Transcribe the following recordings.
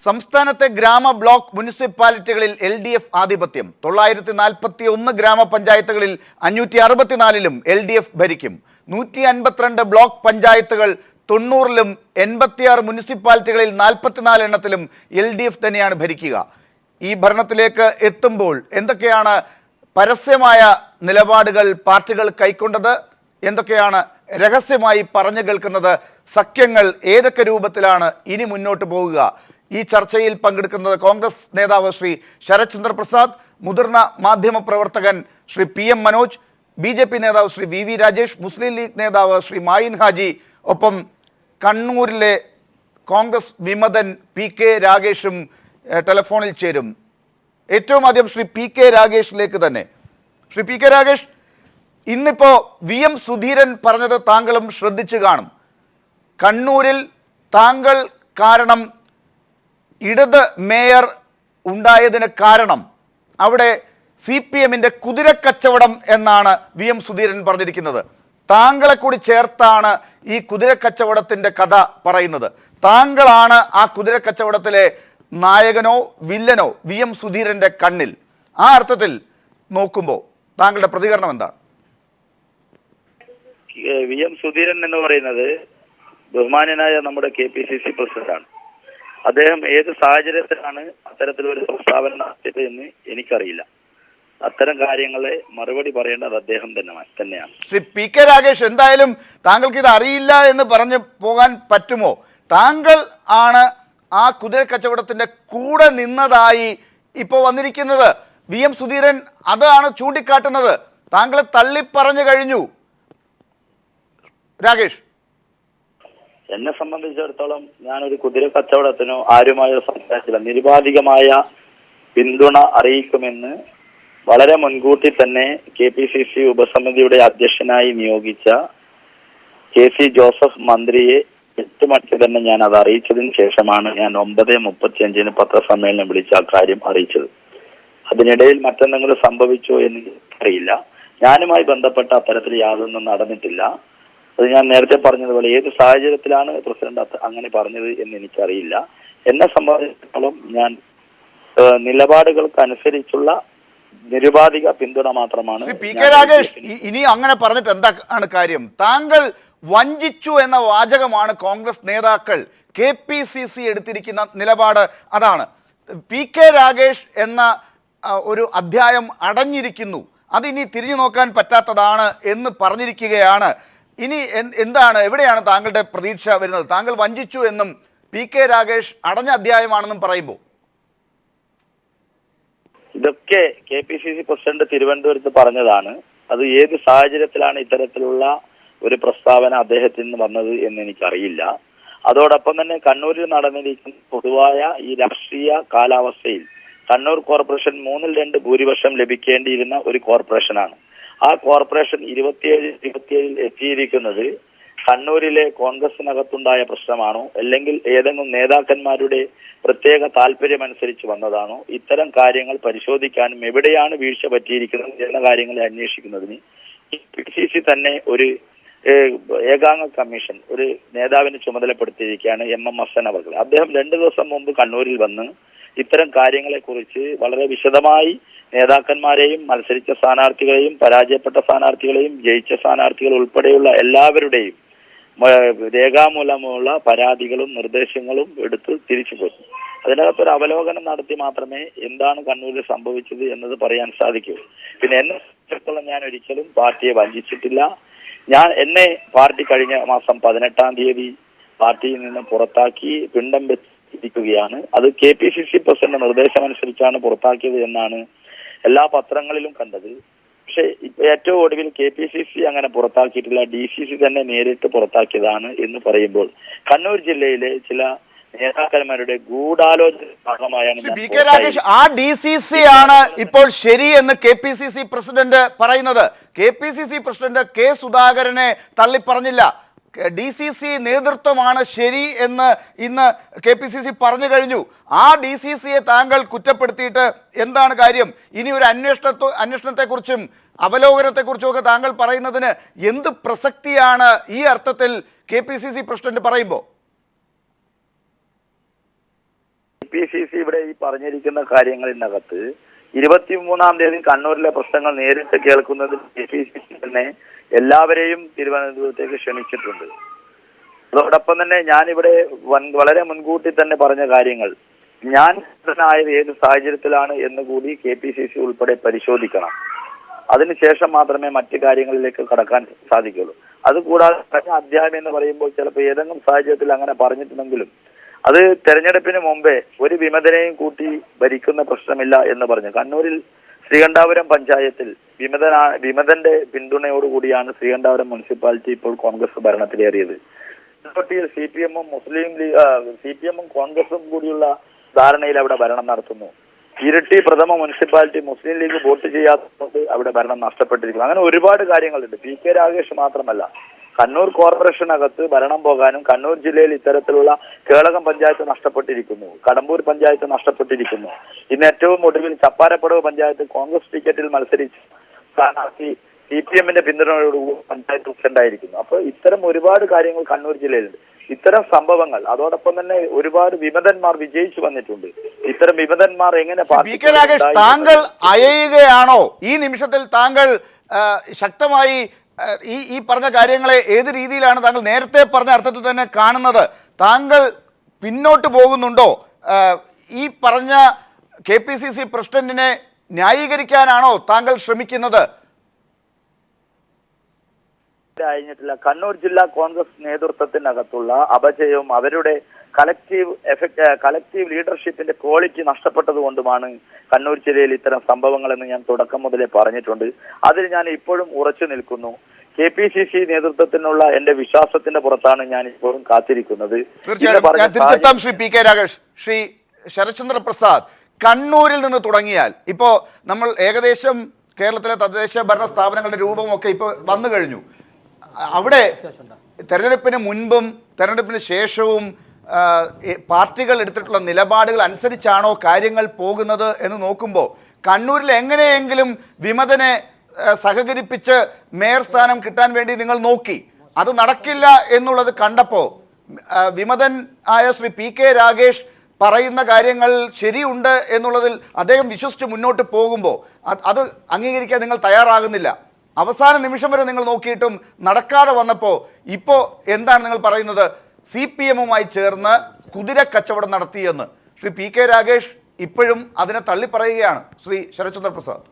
സംസ്ഥാനത്തെ ഗ്രാമ block മുനിസിപ്പാലിറ്റികളിൽ LDF ആധിപത്യം. 941 ഗ്രാമപഞ്ചായത്തുകളിൽ 564ലും LDF ഭരിക്കും. 152 ബ്ലോക്ക് പഞ്ചായത്തുകൾ 90ലും 86 മുനിസിപ്പാലിറ്റികളിൽ 44 എണ്ണത്തിലും LDF തന്നെയാണ് ഭരിക്കുക. ഈ ഭരണത്തിലേക്ക് എത്തുമ്പോൾ എന്തൊക്കെയാണ് പരസ്യമായ നിലപാടുകൾ പാർട്ടികൾ കൈക്കൊണ്ടത്, എന്തൊക്കെയാണ് രഹസ്യമായി പറഞ്ഞു കേൾക്കുന്നത്, സഖ്യങ്ങൾ ഏതൊക്കെ രൂപത്തിലാണ് ഇനി മുന്നോട്ട് പോകുക? ഈ ചർച്ചയിൽ പങ്കെടുക്കുന്നത് കോൺഗ്രസ് നേതാവ് ശ്രീ ശരത് ചന്ദ്ര പ്രസാദ്, മുതിർന്ന മാധ്യമ പ്രവർത്തകൻ ശ്രീ PM മനോജ്, BJP നേതാവ് ശ്രീ VV രാജേഷ്, മുസ്ലിം ലീഗ് നേതാവ് ശ്രീ മായിൻ ഹാജി, ഒപ്പം കണ്ണൂരിലെ കോൺഗ്രസ് വിമതൻ PK രാഗേഷും ടെലിഫോണിൽ ചേരും. ഏറ്റവും ആദ്യം ശ്രീ PK രാഗേഷിലേക്ക് തന്നെ. ശ്രീ PK രാഗേഷ്, ഇന്നിപ്പോൾ VM സുധീരൻ പറഞ്ഞത് താങ്കളും ശ്രദ്ധിച്ചു കാണും. കണ്ണൂരിൽ താങ്കൾ കാരണം ഇടത് മേയർ ഉണ്ടായതിന് കാരണം അവിടെ CPMന്റെ കുതിരക്കച്ചവടം എന്നാണ് VM സുധീരൻ പറഞ്ഞിരിക്കുന്നത്. താങ്കളെ കൂടി ചേർത്താണ് ഈ കുതിരക്കച്ചവടത്തിൻ്റെ കഥ പറയുന്നത്. താങ്കളാണ് ആ കുതിരക്കച്ചവടത്തിലെ നായകനോ വില്ലനോ VM സുധീരൻ്റെ കണ്ണിൽ. ആ അർത്ഥത്തിൽ നോക്കുമ്പോൾ താങ്കളുടെ പ്രതികരണം എന്താണ്? VM സുധീരൻ എന്ന് പറയുന്നത് ബഹുമാന്യനായ നമ്മുടെ KPCC പ്രസിഡന്റാണ്. അദ്ദേഹം ഏത് സാഹചര്യത്തിലാണ് അത്തരത്തിലൊരു പ്രസ്താവന നടത്തിയത് എന്ന് എനിക്കറിയില്ല. അത്തരം കാര്യങ്ങളെ മറുപടി പറയേണ്ടത് അദ്ദേഹം തന്നെയാണ്. ശ്രീ PK രാഗേഷ്, എന്തായാലും താങ്കൾക്ക് ഇത് അറിയില്ല എന്ന് പറഞ്ഞു പോകാൻ പറ്റുമോ? താങ്കൾ ആണ് ആ കുതിര കച്ചവടത്തിന്റെ കൂടെ നിന്നതായി ഇപ്പോൾ വന്നിരിക്കുന്നത്. VM സുധീരൻ അതാണ് ചൂണ്ടിക്കാട്ടുന്നത്. താങ്കളെ തള്ളിപ്പറഞ്ഞു കഴിഞ്ഞു. രാഗേഷ്, എന്നെ സംബന്ധിച്ചിടത്തോളം ഞാനൊരു കുതിര കച്ചവടത്തിനോ ആരുമായോ സംസാരിച്ചില്ല. നിരുപാധികമായ പിന്തുണ അറിയിക്കുമെന്ന് വളരെ മുൻകൂട്ടി തന്നെ KPCC ഉപസമിതിയുടെ അധ്യക്ഷനായി നിയോഗിച്ച KC ജോസഫ് മന്ത്രിയെ 8 മണിക്ക് തന്നെ ഞാൻ അത് അറിയിച്ചതിന് ശേഷമാണ് ഞാൻ 9:35 പത്രസമ്മേളനം വിളിച്ച ആ കാര്യം അറിയിച്ചത്. അതിനിടയിൽ മറ്റെന്തെങ്കിലും സംഭവിച്ചോ എന്ന് അറിയില്ല. ഞാനുമായി ബന്ധപ്പെട്ട അത്തരത്തിൽ യാതൊന്നും നടന്നിട്ടില്ല. അത് ഞാൻ നേരത്തെ പറഞ്ഞതുപോലെ ഏത് സാഹചര്യത്തിലാണ് പ്രസിഡന്റ് അങ്ങനെ പറഞ്ഞത് എന്ന് എനിക്കറിയില്ല. എന്നെ സംബന്ധിച്ചിടത്തോളം ഞാൻ നിലപാടുകൾക്ക് അനുസരിച്ചുള്ള നിരുപാധിക പിന്തുണ മാത്രമാണ്. PK രാഗേഷ്, ഇനി അങ്ങനെ പറഞ്ഞിട്ട് എന്താണ് കാര്യം? താങ്കൾ വഞ്ചിച്ചു എന്ന വാചകമാണ് കോൺഗ്രസ് നേതാക്കൾ KPCC എടുത്തിരിക്കുന്ന നിലപാട്. അതാണ് PK രാഗേഷ് എന്ന ഒരു അധ്യായം അടഞ്ഞിരിക്കുന്നു, അതിനി തിരിഞ്ഞു നോക്കാൻ പറ്റാത്തതാണ് എന്ന് പറഞ്ഞിരിക്കുകയാണ്. ഇനി എന്താണ്, എവിടെയാണ് താങ്കളുടെ പ്രതീക്ഷ വരുന്നത്? താങ്കൾ വഞ്ചിച്ചു എന്നും PK രാഗേഷ് അടഞ്ഞ അധ്യായമാണെന്നും പറയുമ്പോൾ ഇതൊക്കെ KPCC പ്രസിഡന്റ് തിരുവനന്തപുരത്ത് പറഞ്ഞതാണ്. അത് ഏത് സാഹചര്യത്തിലാണ് ഇത്തരത്തിലുള്ള ഒരു പ്രസ്താവന അദ്ദേഹത്തിൽ നിന്ന് വന്നത് എന്ന് എനിക്കറിയില്ല. അതോടൊപ്പം തന്നെ കണ്ണൂരിൽ നടന്നിരിക്കുന്ന പൊതുവായ ഈ രാഷ്ട്രീയ കാലാവസ്ഥയിൽ കണ്ണൂർ കോർപ്പറേഷൻ 3/2 ഭൂരിപക്ഷം ലഭിക്കേണ്ടിയിരുന്ന ഒരു കോർപ്പറേഷനാണ്. ആ കോർപ്പറേഷൻ 27 എത്തിയിരിക്കുന്നത് കണ്ണൂരിലെ കോൺഗ്രസിനകത്തുണ്ടായ പ്രശ്നമാണോ, അല്ലെങ്കിൽ ഏതെങ്കിലും നേതാക്കന്മാരുടെ പ്രത്യേക താല്പര്യമനുസരിച്ച് വന്നതാണോ? ഇത്തരം കാര്യങ്ങൾ പരിശോധിക്കാനും എവിടെയാണ് വീഴ്ച പറ്റിയിരിക്കുന്നത് എന്ന കാര്യങ്ങളെ അന്വേഷിക്കുന്നതിന് PCC തന്നെ ഒരു ഏകാംഗ കമ്മീഷൻ ഒരു നേതാവിനെ ചുമതലപ്പെടുത്തിയിരിക്കുകയാണ് MM ഹസൻ അവർ. അദ്ദേഹം 2 ദിവസം മുമ്പ് കണ്ണൂരിൽ വന്ന് ഇത്തരം കാര്യങ്ങളെക്കുറിച്ച് വളരെ വിശദമായി നേതാക്കന്മാരെയും മത്സരിച്ച സ്ഥാനാർത്ഥികളെയും പരാജയപ്പെട്ട സ്ഥാനാർത്ഥികളെയും ജയിച്ച സ്ഥാനാർത്ഥികൾ ഉൾപ്പെടെയുള്ള എല്ലാവരുടെയും രേഖാമൂലമുള്ള പരാതികളും നിർദ്ദേശങ്ങളും എടുത്ത് തിരിച്ചു പോയി. അതിനകത്തൊരു അവലോകനം നടത്തി മാത്രമേ എന്താണ് കണ്ണൂരിൽ സംഭവിച്ചത് എന്നത് പറയാൻ സാധിക്കൂ. പിന്നെ എന്നെ സംബന്ധിച്ചിടത്തോളം ഞാൻ ഒരിക്കലും പാർട്ടിയെ വഞ്ചിച്ചിട്ടില്ല. എന്നെ പാർട്ടി കഴിഞ്ഞ മാസം 18-ാം തീയതി പാർട്ടിയിൽ നിന്ന് പുറത്താക്കി പിണ്ടം വെച്ചിരിക്കുകയാണ്. അത് KPCC പ്രസിഡന്റ് നിർദ്ദേശമനുസരിച്ചാണ് പുറത്താക്കിയത് എന്നാണ് എല്ലാ പത്രങ്ങളിലും കണ്ടത്. പക്ഷെ ഏറ്റവും ഒടുവിൽ KPCC അങ്ങനെ പുറത്താക്കിയിട്ടില്ല, DCC തന്നെ നേരിട്ട് പുറത്താക്കിയതാണ് എന്ന് പറയുമ്പോൾ കണ്ണൂർ ജില്ലയിലെ ചില നേതാക്കന്മാരുടെ ഗൂഢാലോചന ഭാഗമായാണ്. PK രാഗേഷ്, ആ DCC ആണ് ഇപ്പോൾ ശരി എന്ന് KPCC പ്രസിഡന്റ് പറയുന്നത്. KPCC പ്രസിഡന്റ് K സുധാകരനെ തള്ളിപ്പറഞ്ഞില്ല. DCC നേതൃത്വമാണ് ശരി എന്ന് ഇന്ന് KPCC പറഞ്ഞു കഴിഞ്ഞു. ആ DCCയെ താങ്കൾ കുറ്റപ്പെടുത്തിയിട്ട് എന്താണ് കാര്യം? ഇനി ഒരു അന്വേഷണത്തെക്കുറിച്ചും അവലോകനത്തെക്കുറിച്ചും ഒക്കെ താങ്കൾ പറയുന്നതിന് എന്ത് പ്രസക്തിയാണ് ഈ അർത്ഥത്തിൽ KPCC പ്രസിഡന്റ് പറയുമ്പോൾ? KPCC ഇവിടെ ഈ പറഞ്ഞിരിക്കുന്ന കാര്യങ്ങളിനകത്ത് 23-ാം തീയതി കണ്ണൂരിലെ പ്രശ്നങ്ങൾ നേരിട്ട് കേൾക്കുന്നതിൽ KPCC തന്നെ എല്ലാവരെയും തിരുവനന്തപുരത്തേക്ക് ക്ഷണിച്ചിട്ടുണ്ട്. അതോടൊപ്പം തന്നെ ഞാനിവിടെ വളരെ മുൻകൂട്ടി തന്നെ പറഞ്ഞ കാര്യങ്ങൾ ഞാൻ ആയത് ഏത് സാഹചര്യത്തിലാണ് എന്ന് കൂടി KPCC ഉൾപ്പെടെ പരിശോധിക്കണം. അതിനുശേഷം മാത്രമേ മറ്റു കാര്യങ്ങളിലേക്ക് കടക്കാൻ സാധിക്കുള്ളൂ. അതുകൂടാതെ കഴിഞ്ഞ അധ്യായം എന്ന് പറയുമ്പോൾ ചിലപ്പോൾ ഏതെങ്കിലും സാഹചര്യത്തിൽ അങ്ങനെ പറഞ്ഞിട്ടുണ്ടെങ്കിലും അത് തെരഞ്ഞെടുപ്പിന് മുമ്പേ ഒരു വിമതനെയും കൂട്ടി ഭരിക്കുന്ന പ്രശ്നമില്ല എന്ന് പറഞ്ഞു. കണ്ണൂരിൽ ശ്രീകണ്ഠാപുരം പഞ്ചായത്തിൽ വിമതന്റെ പിന്തുണയോടുകൂടിയാണ് ശ്രീകണ്ഠാപുരം മുനിസിപ്പാലിറ്റി ഇപ്പോൾ കോൺഗ്രസ് ഭരണത്തിലേറിയത്. CPM-ഉം CPM-ഉം കോൺഗ്രസും കൂടിയുള്ള ധാരണയിൽ അവിടെ ഭരണം നടത്തുന്നു. ഇരിട്ടി പ്രഥമ മുനിസിപ്പാലിറ്റി മുസ്ലിം ലീഗ് വോട്ട് ചെയ്യാത്തതുകൊണ്ട് അവിടെ ഭരണം നഷ്ടപ്പെട്ടിരിക്കുന്നു. അങ്ങനെ ഒരുപാട് കാര്യങ്ങളുണ്ട്. PK രാഗേഷ് മാത്രമല്ല, കണ്ണൂർ കോർപ്പറേഷനകത്ത് ഭരണം പോകാനും കണ്ണൂർ ജില്ലയിൽ ഇത്തരത്തിലുള്ള കേളകം പഞ്ചായത്ത് നഷ്ടപ്പെട്ടിരിക്കുന്നു, കടമ്പൂർ പഞ്ചായത്ത് നഷ്ടപ്പെട്ടിരിക്കുന്നു. ഇന്ന് ഏറ്റവും ഒടുവിൽ ചപ്പാരപ്പടവ് പഞ്ചായത്ത് കോൺഗ്രസ് ടിക്കറ്റിൽ മത്സരിച്ച് സ്ഥാനാർത്ഥി CPM-ന്റെ പിന്തുണയോടുകൂടി പഞ്ചായത്ത് പ്രസിഡന്റായിരിക്കുന്നു. അപ്പോൾ ഇത്തരം ഒരുപാട് കാര്യങ്ങൾ കണ്ണൂർ ജില്ലയിലുണ്ട്. ഇത്തരം സംഭവങ്ങൾ അതോടൊപ്പം തന്നെ ഒരുപാട് വിമതന്മാർ വിജയിച്ചു വന്നിട്ടുണ്ട്. ഇത്തരം വിമതന്മാർ എങ്ങനെ PK രാഗേഷ്, താങ്കൾ അയയുകയാണോ ഈ നിമിഷത്തിൽ? താങ്കൾ ശക്തമായി ഈ പറഞ്ഞ കാര്യങ്ങളെ ഏത് രീതിയിലാണ് താങ്കൾ നേരത്തെ പറഞ്ഞ അർത്ഥത്തിൽ തന്നെ കാണുന്നത്? താങ്കൾ പിന്നോട്ട് പോകുന്നുണ്ടോ? ഈ പറഞ്ഞ KPCC പ്രസിഡന്റിനെ ന്യായീകരിക്കാനാണോ താങ്കൾ ശ്രമിക്കുന്നത്? കഴിഞ്ഞിട്ടില്ല. കണ്ണൂർ ജില്ലാ കോൺഗ്രസ് നേതൃത്വത്തിനകത്തുള്ള അപജയവും അവരുടെ കളക്റ്റീവ് ലീഡർഷിപ്പിന്റെ ക്വാളിറ്റി നഷ്ടപ്പെട്ടത് കൊണ്ടുമാണ് കണ്ണൂർ ജില്ലയിൽ ഇത്തരം സംഭവങ്ങളെന്ന് ഞാൻ തുടക്കം മുതലേ പറഞ്ഞിട്ടുണ്ട്. അതിൽ ഞാൻ ഇപ്പോഴും ഉറച്ചു നിൽക്കുന്നു. KPCC നേതൃത്വത്തിനുള്ള എന്റെ വിശ്വാസത്തിന്റെ പുറത്താണ് ഞാൻ ഇപ്പോഴും കാത്തിരിക്കുന്നത്. തീർച്ചയായും ശ്രീ PK രാഗേഷ്, ശ്രീ ശരത്ചന്ദ്ര പ്രസാദ്, കണ്ണൂരിൽ നിന്ന് തുടങ്ങിയാൽ ഇപ്പോ നമ്മൾ ഏകദേശം കേരളത്തിലെ തദ്ദേശ ഭരണ സ്ഥാപനങ്ങളുടെ രൂപമൊക്കെ ഇപ്പോൾ വന്നു കഴിഞ്ഞു. അവിടെ തെരഞ്ഞെടുപ്പിന് മുൻപും തെരഞ്ഞെടുപ്പിന് ശേഷവും പാർട്ടികൾ എടുത്തിട്ടുള്ള നിലപാടുകൾ അനുസരിച്ചാണോ കാര്യങ്ങൾ പോകുന്നത് എന്ന് നോക്കുമ്പോൾ കണ്ണൂരിൽ എങ്ങനെയെങ്കിലും വിമതനെ സഹകരിപ്പിച്ച് മേയർ സ്ഥാനം കിട്ടാൻ വേണ്ടി നിങ്ങൾ നോക്കി. അത് നടക്കില്ല എന്നുള്ളത് കണ്ടപ്പോൾ വിമതൻ ആയ ശ്രീ PK രാഗേഷ് പറയുന്ന കാര്യങ്ങൾ ശരിയുണ്ട് എന്നുള്ളതിൽ അദ്ദേഹം വിശ്വസിച്ച് മുന്നോട്ട് പോകുമ്പോൾ അത് അംഗീകരിക്കാൻ നിങ്ങൾ തയ്യാറാകുന്നില്ല. അവസാന നിമിഷം വരെ നിങ്ങൾ നോക്കിയിട്ടും നടക്കാതെ വന്നപ്പോൾ ഇപ്പോൾ എന്താണ് നിങ്ങൾ പറയുന്നത്? CPM-ഉമായി ചേർന്ന് കുതിര കച്ചവടം നടത്തിയെന്ന് ശ്രീ PK രാഗേഷ് ഇപ്പോഴും അതിനെ തള്ളിപ്പറയുകയാണ്. ശ്രീ ശരത്ചന്ദ്ര പ്രസാദ്,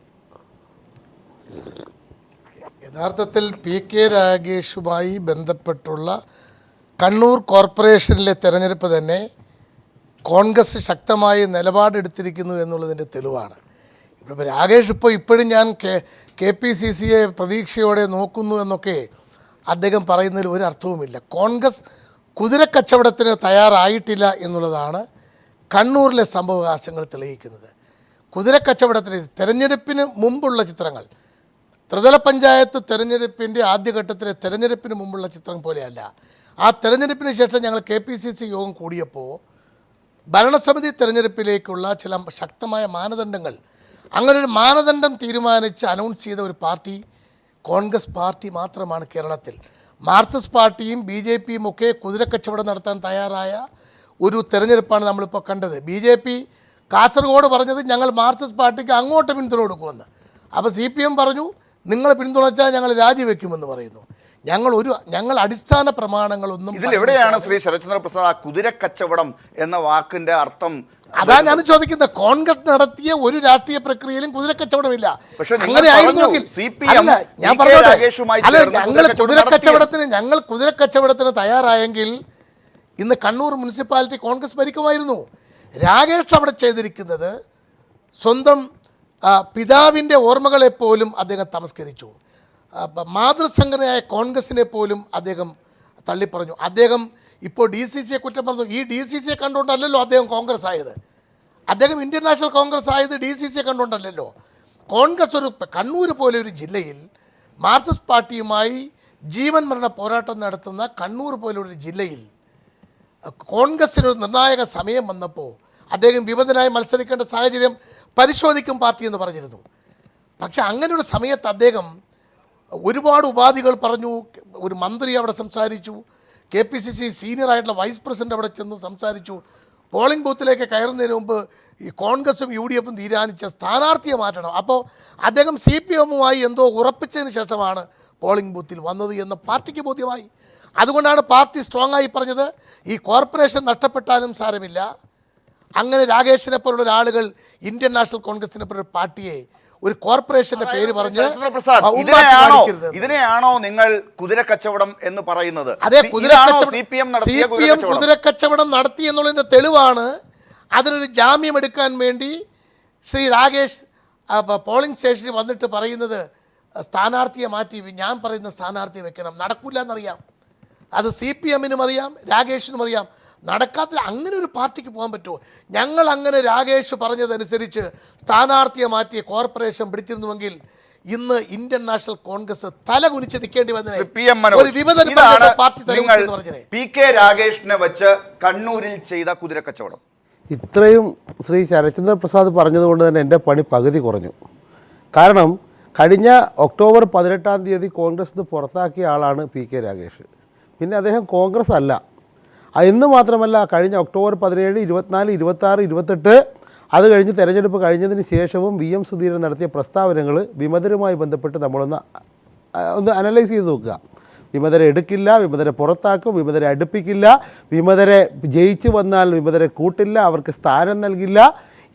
യഥാർത്ഥത്തിൽ PK രാഗേഷുമായി ബന്ധപ്പെട്ടുള്ള കണ്ണൂർ കോർപ്പറേഷനിലെ തെരഞ്ഞെടുപ്പ് തന്നെ കോൺഗ്രസ് ശക്തമായി നിലപാടെടുത്തിരിക്കുന്നു എന്നുള്ളതിൻ്റെ തെളിവാണ്. ഇപ്പോൾ രാഗേഷ് ഇപ്പോഴും ഞാൻ KPCC-യെ പ്രതീക്ഷയോടെ നോക്കുന്നു എന്നൊക്കെ അദ്ദേഹം പറയുന്നതിൽ ഒരു അർത്ഥവുമില്ല. കോൺഗ്രസ് കുതിരക്കച്ചവടത്തിന് തയ്യാറായിട്ടില്ല എന്നുള്ളതാണ് കണ്ണൂരിലെ സംഭവവികാസങ്ങൾ തെളിയിക്കുന്നത്. കുതിരക്കച്ചവടത്തിന് തെരഞ്ഞെടുപ്പിന് മുമ്പുള്ള ചിത്രങ്ങൾ, ത്രിതല പഞ്ചായത്ത് തെരഞ്ഞെടുപ്പിൻ്റെ ആദ്യഘട്ടത്തിലെ തെരഞ്ഞെടുപ്പിന് മുമ്പുള്ള ചിത്രം പോലെയല്ല. ആ തെരഞ്ഞെടുപ്പിന് ശേഷം ഞങ്ങൾ KPCC യോഗം കൂടിയപ്പോൾ ഭരണസമിതി തെരഞ്ഞെടുപ്പിലേക്കുള്ള ചില ശക്തമായ മാനദണ്ഡങ്ങൾ, അങ്ങനൊരു മാനദണ്ഡം തീരുമാനിച്ച് അനൗൺസ് ചെയ്ത ഒരു പാർട്ടി കോൺഗ്രസ് പാർട്ടി മാത്രമാണ് കേരളത്തിൽ. മാർക്സിസ്റ്റ് പാർട്ടിയും BJP-യും ഒക്കെ കുതിരക്കച്ചവടം നടത്താൻ തയ്യാറായ ഒരു തെരഞ്ഞെടുപ്പാണ് നമ്മളിപ്പോൾ കണ്ടത്. BJP കാസർഗോഡ് പറഞ്ഞത് ഞങ്ങൾ മാർക്സിസ്റ്റ് പാർട്ടിക്ക് അങ്ങോട്ട് പിന്തുണ കൊടുക്കുമെന്ന്. അപ്പോൾ CPM പറഞ്ഞു നിങ്ങൾ പിന്തുണച്ചാൽ ഞങ്ങൾ രാജിവെക്കുമെന്ന് പറയുന്നു. ഞങ്ങൾ അടിസ്ഥാന പ്രമാണങ്ങളൊന്നും ഇതിലെവിടെയാണ് ശ്രീ ശരത്ചന്ദ്ര പ്രസാദ് ആ കുതിരക്കച്ചവടം എന്ന വാക്കിന്റെ അർത്ഥം? അതാ ഞാൻ ചോദിക്കുന്നത്. കോൺഗ്രസ് നടത്തിയ ഒരു രാഷ്ട്രീയ പ്രക്രിയയിലും കുതിരക്കച്ചവടമില്ല. അങ്ങനെ ആയിരുന്നുവെങ്കിൽ ഞാൻ പറഞ്ഞോട്ടെ, അല്ല ഞങ്ങൾ കുതിരക്കച്ചവടത്തിന് തയ്യാറായെങ്കിൽ ഇന്ന് കണ്ണൂർ മുനിസിപ്പാലിറ്റി കോൺഗ്രസ് ഭരിക്കുമായിരുന്നു. രാഗേഷ് അവിടെ ചെയ്തിരിക്കുന്നത് സ്വന്തം പിതാവിൻ്റെ ഓർമ്മകളെപ്പോലും അദ്ദേഹം തമസ്കരിച്ചു. മാതൃസംഘടനയായ കോൺഗ്രസിനെ പോലും അദ്ദേഹം തള്ളിപ്പറഞ്ഞു. അദ്ദേഹം ഇപ്പോൾ DCC-യെ കുറ്റം പറഞ്ഞു. ഈ DCC-യെ കണ്ടുകൊണ്ടല്ലല്ലോ അദ്ദേഹം കോൺഗ്രസ് ആയത്. അദ്ദേഹം ഇന്ത്യൻ നാഷണൽ കോൺഗ്രസ് ആയത് DCC-യെ കണ്ടുകൊണ്ടല്ലല്ലോ. കോൺഗ്രസ് കണ്ണൂർ പോലെ ഒരു ജില്ലയിൽ മാർക്സിസ്റ്റ് പാർട്ടിയുമായി ജീവൻ മരണ പോരാട്ടം നടത്തുന്ന കണ്ണൂർ പോലൊരു ജില്ലയിൽ കോൺഗ്രസിനൊരു നിർണായക സമയം വന്നപ്പോൾ അദ്ദേഹം വിമതനായി മത്സരിക്കേണ്ട സാഹചര്യം പരിശോധിക്കും പാർട്ടി എന്ന് പറഞ്ഞിരുന്നു. പക്ഷെ അങ്ങനെ ഒരു സമയത്ത് അദ്ദേഹം ഒരുപാട് ഉപാധികൾ പറഞ്ഞു. ഒരു മന്ത്രി അവിടെ സംസാരിച്ചു, KPCC സീനിയറായിട്ടുള്ള വൈസ് പ്രസിഡന്റ് അവിടെ ചെന്ന് സംസാരിച്ചു. പോളിംഗ് ബൂത്തിലേക്ക് കയറുന്നതിന് മുമ്പ് ഈ കോൺഗ്രസും UDFും തീരുമാനിച്ച സ്ഥാനാർത്ഥിയെ മാറ്റണം. അപ്പോൾ അദ്ദേഹം CPMുമായി എന്തോ ഉറപ്പിച്ചതിന് ശേഷമാണ് പോളിംഗ് ബൂത്തിൽ വന്നത് എന്ന് പാർട്ടിക്ക് ബോധ്യമായി. അതുകൊണ്ടാണ് പാർട്ടി സ്ട്രോങ് ആയി പറഞ്ഞത് ഈ കോർപ്പറേഷൻ നഷ്ടപ്പെട്ടാലും സാരമില്ല. അങ്ങനെ രാകേഷിനെ പോലുള്ള ആളുകൾ ഇന്ത്യൻ നാഷണൽ കോൺഗ്രസിനെ പോലുള്ള പാർട്ടിയെ ഒരു കോർപ്പറേഷന്റെ പേര് പറഞ്ഞ് ഇതിനെയാണോ നിങ്ങൾ കുതിരക്കച്ചവടം എന്ന് പറയുന്നത്? അതെ, CPM കുതിരക്കച്ചവടം നടത്തി എന്നുള്ളതിന്റെ തെളിവാണ്. അതിനൊരു ജാമ്യം എടുക്കാൻ വേണ്ടി ശ്രീ രാകേഷ് പോളിംഗ് സ്റ്റേഷനിൽ വന്നിട്ട് പറയുന്നത് സ്ഥാനാർത്ഥിയെ മാറ്റി ഞാൻ പറയുന്ന സ്ഥാനാർത്ഥിയെ വെക്കണം. നടക്കില്ല എന്നറിയാം. അത് CPMനും അറിയാം, രാകേഷിനും അറിയാം. നടക്കാത്ത അങ്ങനെ ഒരു പാർട്ടിക്ക് പോകാൻ പറ്റുമോ? ഞങ്ങൾ അങ്ങനെ രാകേഷ് പറഞ്ഞതനുസരിച്ച് സ്ഥാനാർത്ഥിയെ മാറ്റി കോർപ്പറേഷൻ പിടിച്ചിരുന്നുവെങ്കിൽ ഇന്ന് ഇന്ത്യൻ നാഷണൽ കോൺഗ്രസ് തല കുനിച്ച് നിൽക്കേണ്ടി വന്നത്. PK രാഗേഷിനെ വെച്ച് കണ്ണൂരിൽ ചെയ്ത കുതിരക്കച്ചവടം ഇത്രയും ശ്രീ ശരത്ചന്ദ്ര പ്രസാദ് പറഞ്ഞതുകൊണ്ട് തന്നെ എൻ്റെ പണി പകുതി കുറഞ്ഞു. കാരണം കഴിഞ്ഞ ഒക്ടോബർ 18-ാം തീയതി കോൺഗ്രസ് നിന്ന് പുറത്താക്കിയ ആളാണ് PK രാഗേഷ്. പിന്നെ അദ്ദേഹം കോൺഗ്രസ് അല്ല. എന്ന് മാത്രമല്ല, കഴിഞ്ഞ ഒക്ടോബർ 17, 24, 26, 28 അത് കഴിഞ്ഞ് തെരഞ്ഞെടുപ്പ് കഴിഞ്ഞതിന് ശേഷവും VM സുധീരൻ നടത്തിയ പ്രസ്താവനകൾ വിമതരുമായി ബന്ധപ്പെട്ട് നമ്മളൊന്ന് അനലൈസ് ചെയ്ത് നോക്കുക. വിമതരെ എടുക്കില്ല, വിമതരെ പുറത്താക്കും, വിമതരെ അടുപ്പിക്കില്ല, വിമതരെ ജയിച്ചു വന്നാൽ വിമതരെ കൂട്ടില്ല, അവർക്ക് സ്ഥാനം നൽകില്ല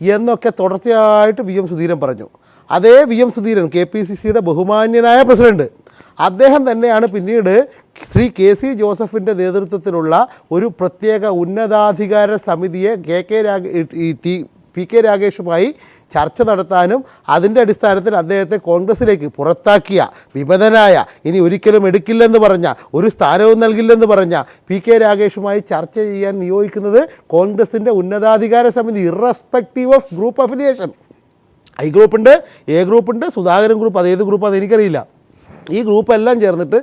എന്നൊക്കെ തുടർച്ചയായിട്ട് VM സുധീരൻ പറഞ്ഞു. അതേ VM സുധീരൻ KPCCയുടെ ബഹുമാന്യനായ പ്രസിഡന്റ്, അദ്ദേഹം തന്നെയാണ് പിന്നീട് ശ്രീ KC ജോസഫിൻ്റെ നേതൃത്വത്തിലുള്ള ഒരു പ്രത്യേക ഉന്നതാധികാര സമിതിയെ PK രാഗേഷുമായി ചർച്ച നടത്താനും അതിൻ്റെ അടിസ്ഥാനത്തിൽ അദ്ദേഹത്തെ കോൺഗ്രസിലേക്ക് പുറത്താക്കിയ വിമതനായ, ഇനി ഒരിക്കലും എടുക്കില്ലെന്ന് പറഞ്ഞ, ഒരു സ്ഥാനവും നൽകില്ലെന്ന് പറഞ്ഞ PK രാഗേഷുമായി ചർച്ച ചെയ്യാൻ നിയോഗിക്കുന്നത് കോൺഗ്രസിൻ്റെ ഉന്നതാധികാര സമിതി, irrespective of group affiliation. I ഗ്രൂപ്പുണ്ട്, A ഗ്രൂപ്പുണ്ട്, സുധാകരൻ ഗ്രൂപ്പ്, അതേത് ഗ്രൂപ്പാണെന്ന് എനിക്കറിയില്ല. ഈ ഗ്രൂപ്പെല്ലാം ചേർന്നിട്ട്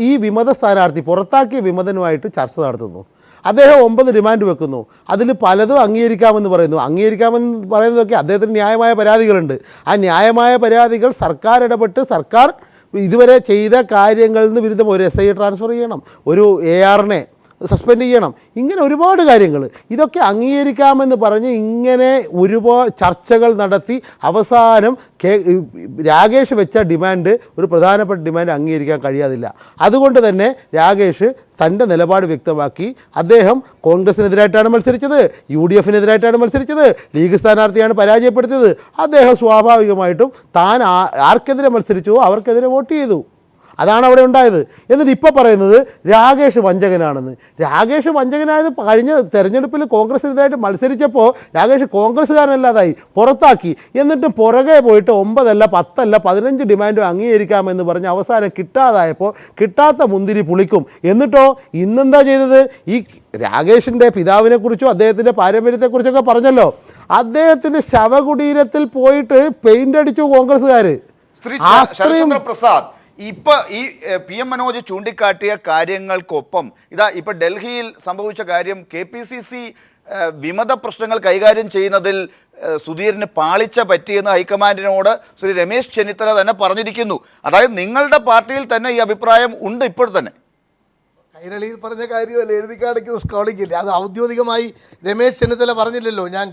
ഈ വിമത സ്ഥാനാർത്ഥി പുറത്താക്കിയ വിമതനുമായിട്ട് ചർച്ച നടത്തുന്നു. അദ്ദേഹം 9 ഡിമാൻഡ് വെക്കുന്നു. അതിൽ പലതും അംഗീകരിക്കാമെന്ന് പറയുന്നു. അംഗീകരിക്കാമെന്ന് പറയുന്നതൊക്കെ അദ്ദേഹത്തിന് ന്യായമായ പരാതികളുണ്ട്. ആ ന്യായമായ പരാതികൾ സർക്കാർ ഇടപെട്ട് സർക്കാർ ഇതുവരെ ചെയ്ത കാര്യങ്ങളിൽ നിന്ന് വിരുദ്ധം ഒരു SI ട്രാൻസ്ഫർ ചെയ്യണം, ഒരു ARനെ സസ്പെൻഡ് ചെയ്യണം, ഇങ്ങനെ ഒരുപാട് കാര്യങ്ങൾ. ഇതൊക്കെ അംഗീകരിക്കാമെന്ന് പറഞ്ഞ് ഇങ്ങനെ ഒരുപാട് ചർച്ചകൾ നടത്തി അവസാനം രാകേഷ് വെച്ച ഡിമാൻഡ്, ഒരു പ്രധാനപ്പെട്ട ഡിമാൻഡ് അംഗീകരിക്കാൻ കഴിയാതില്ല. അതുകൊണ്ട് തന്നെ രാകേഷ് തൻ്റെ നിലപാട് വ്യക്തമാക്കി. അദ്ദേഹം കോൺഗ്രസിനെതിരായിട്ടാണ് മത്സരിച്ചത്, UDFിനെതിരായിട്ടാണ് മത്സരിച്ചത്, ലീഗ് സ്ഥാനാർത്ഥിയാണ് പരാജയപ്പെടുത്തിയത്. അദ്ദേഹം സ്വാഭാവികമായിട്ടും താൻ ആർക്കെതിരെ മത്സരിച്ചുവോ അവർക്കെതിരെ വോട്ട് ചെയ്തു. അതാണ് അവിടെ ഉണ്ടായത്. എന്നിട്ട് ഇപ്പോൾ പറയുന്നത് രാകേഷ് വഞ്ചകനാണെന്ന്. രാകേഷ് വഞ്ചകനായത് കഴിഞ്ഞ തെരഞ്ഞെടുപ്പിൽ കോൺഗ്രസിനെതിരായിട്ട് മത്സരിച്ചപ്പോൾ രാകേഷ് കോൺഗ്രസ്സുകാരനല്ലാതായി, പുറത്താക്കി. എന്നിട്ടും പുറകെ പോയിട്ട് 9 അല്ല 10 അല്ല 15 ഡിമാൻഡും അംഗീകരിക്കാമെന്ന് പറഞ്ഞ് അവസാനം കിട്ടാതായപ്പോൾ കിട്ടാത്ത മുന്തിരി പുളിക്കും. എന്നിട്ടോ ഇന്നെന്താ ചെയ്തത്? ഈ രാകേഷിൻ്റെ പിതാവിനെക്കുറിച്ചും അദ്ദേഹത്തിൻ്റെ പാരമ്പര്യത്തെക്കുറിച്ചൊക്കെ പറഞ്ഞല്ലോ. അദ്ദേഹത്തിൻ്റെ ശവകുടീരത്തിൽ പോയിട്ട് പെയിൻ്റ് അടിച്ചു കോൺഗ്രസ്സുകാർ. ശ്രീ ശരത്ചന്ദ്ര പ്രസാദ്, ഇപ്പൊ ഈ PM മനോജ് ചൂണ്ടിക്കാട്ടിയ കാര്യങ്ങൾക്കൊപ്പം ഇപ്പൊ ഡൽഹിയിൽ സംഭവിച്ച കാര്യം KPCC വിമത പ്രശ്നങ്ങൾ കൈകാര്യം ചെയ്യുന്നതിൽ സുധീരന് പാളിച്ച പറ്റിയെന്ന് ഹൈക്കമാൻഡിനോട് ശ്രീ രമേശ് ചെന്നിത്തല തന്നെ പറഞ്ഞിരിക്കുന്നു. അതായത് നിങ്ങളുടെ പാർട്ടിയിൽ തന്നെ ഈ അഭിപ്രായം ഉണ്ട് ഇപ്പോൾ തന്നെ. കൈരളിയിൽ പറഞ്ഞ കാര്യമല്ല, എഴുതി കാണിക്കുന്ന സ്കോളിംഗ് ഇല്ല. അത് ഔദ്യോഗികമായി രമേശ് ചെന്നിത്തല പറഞ്ഞില്ലല്ലോ. ഞാൻ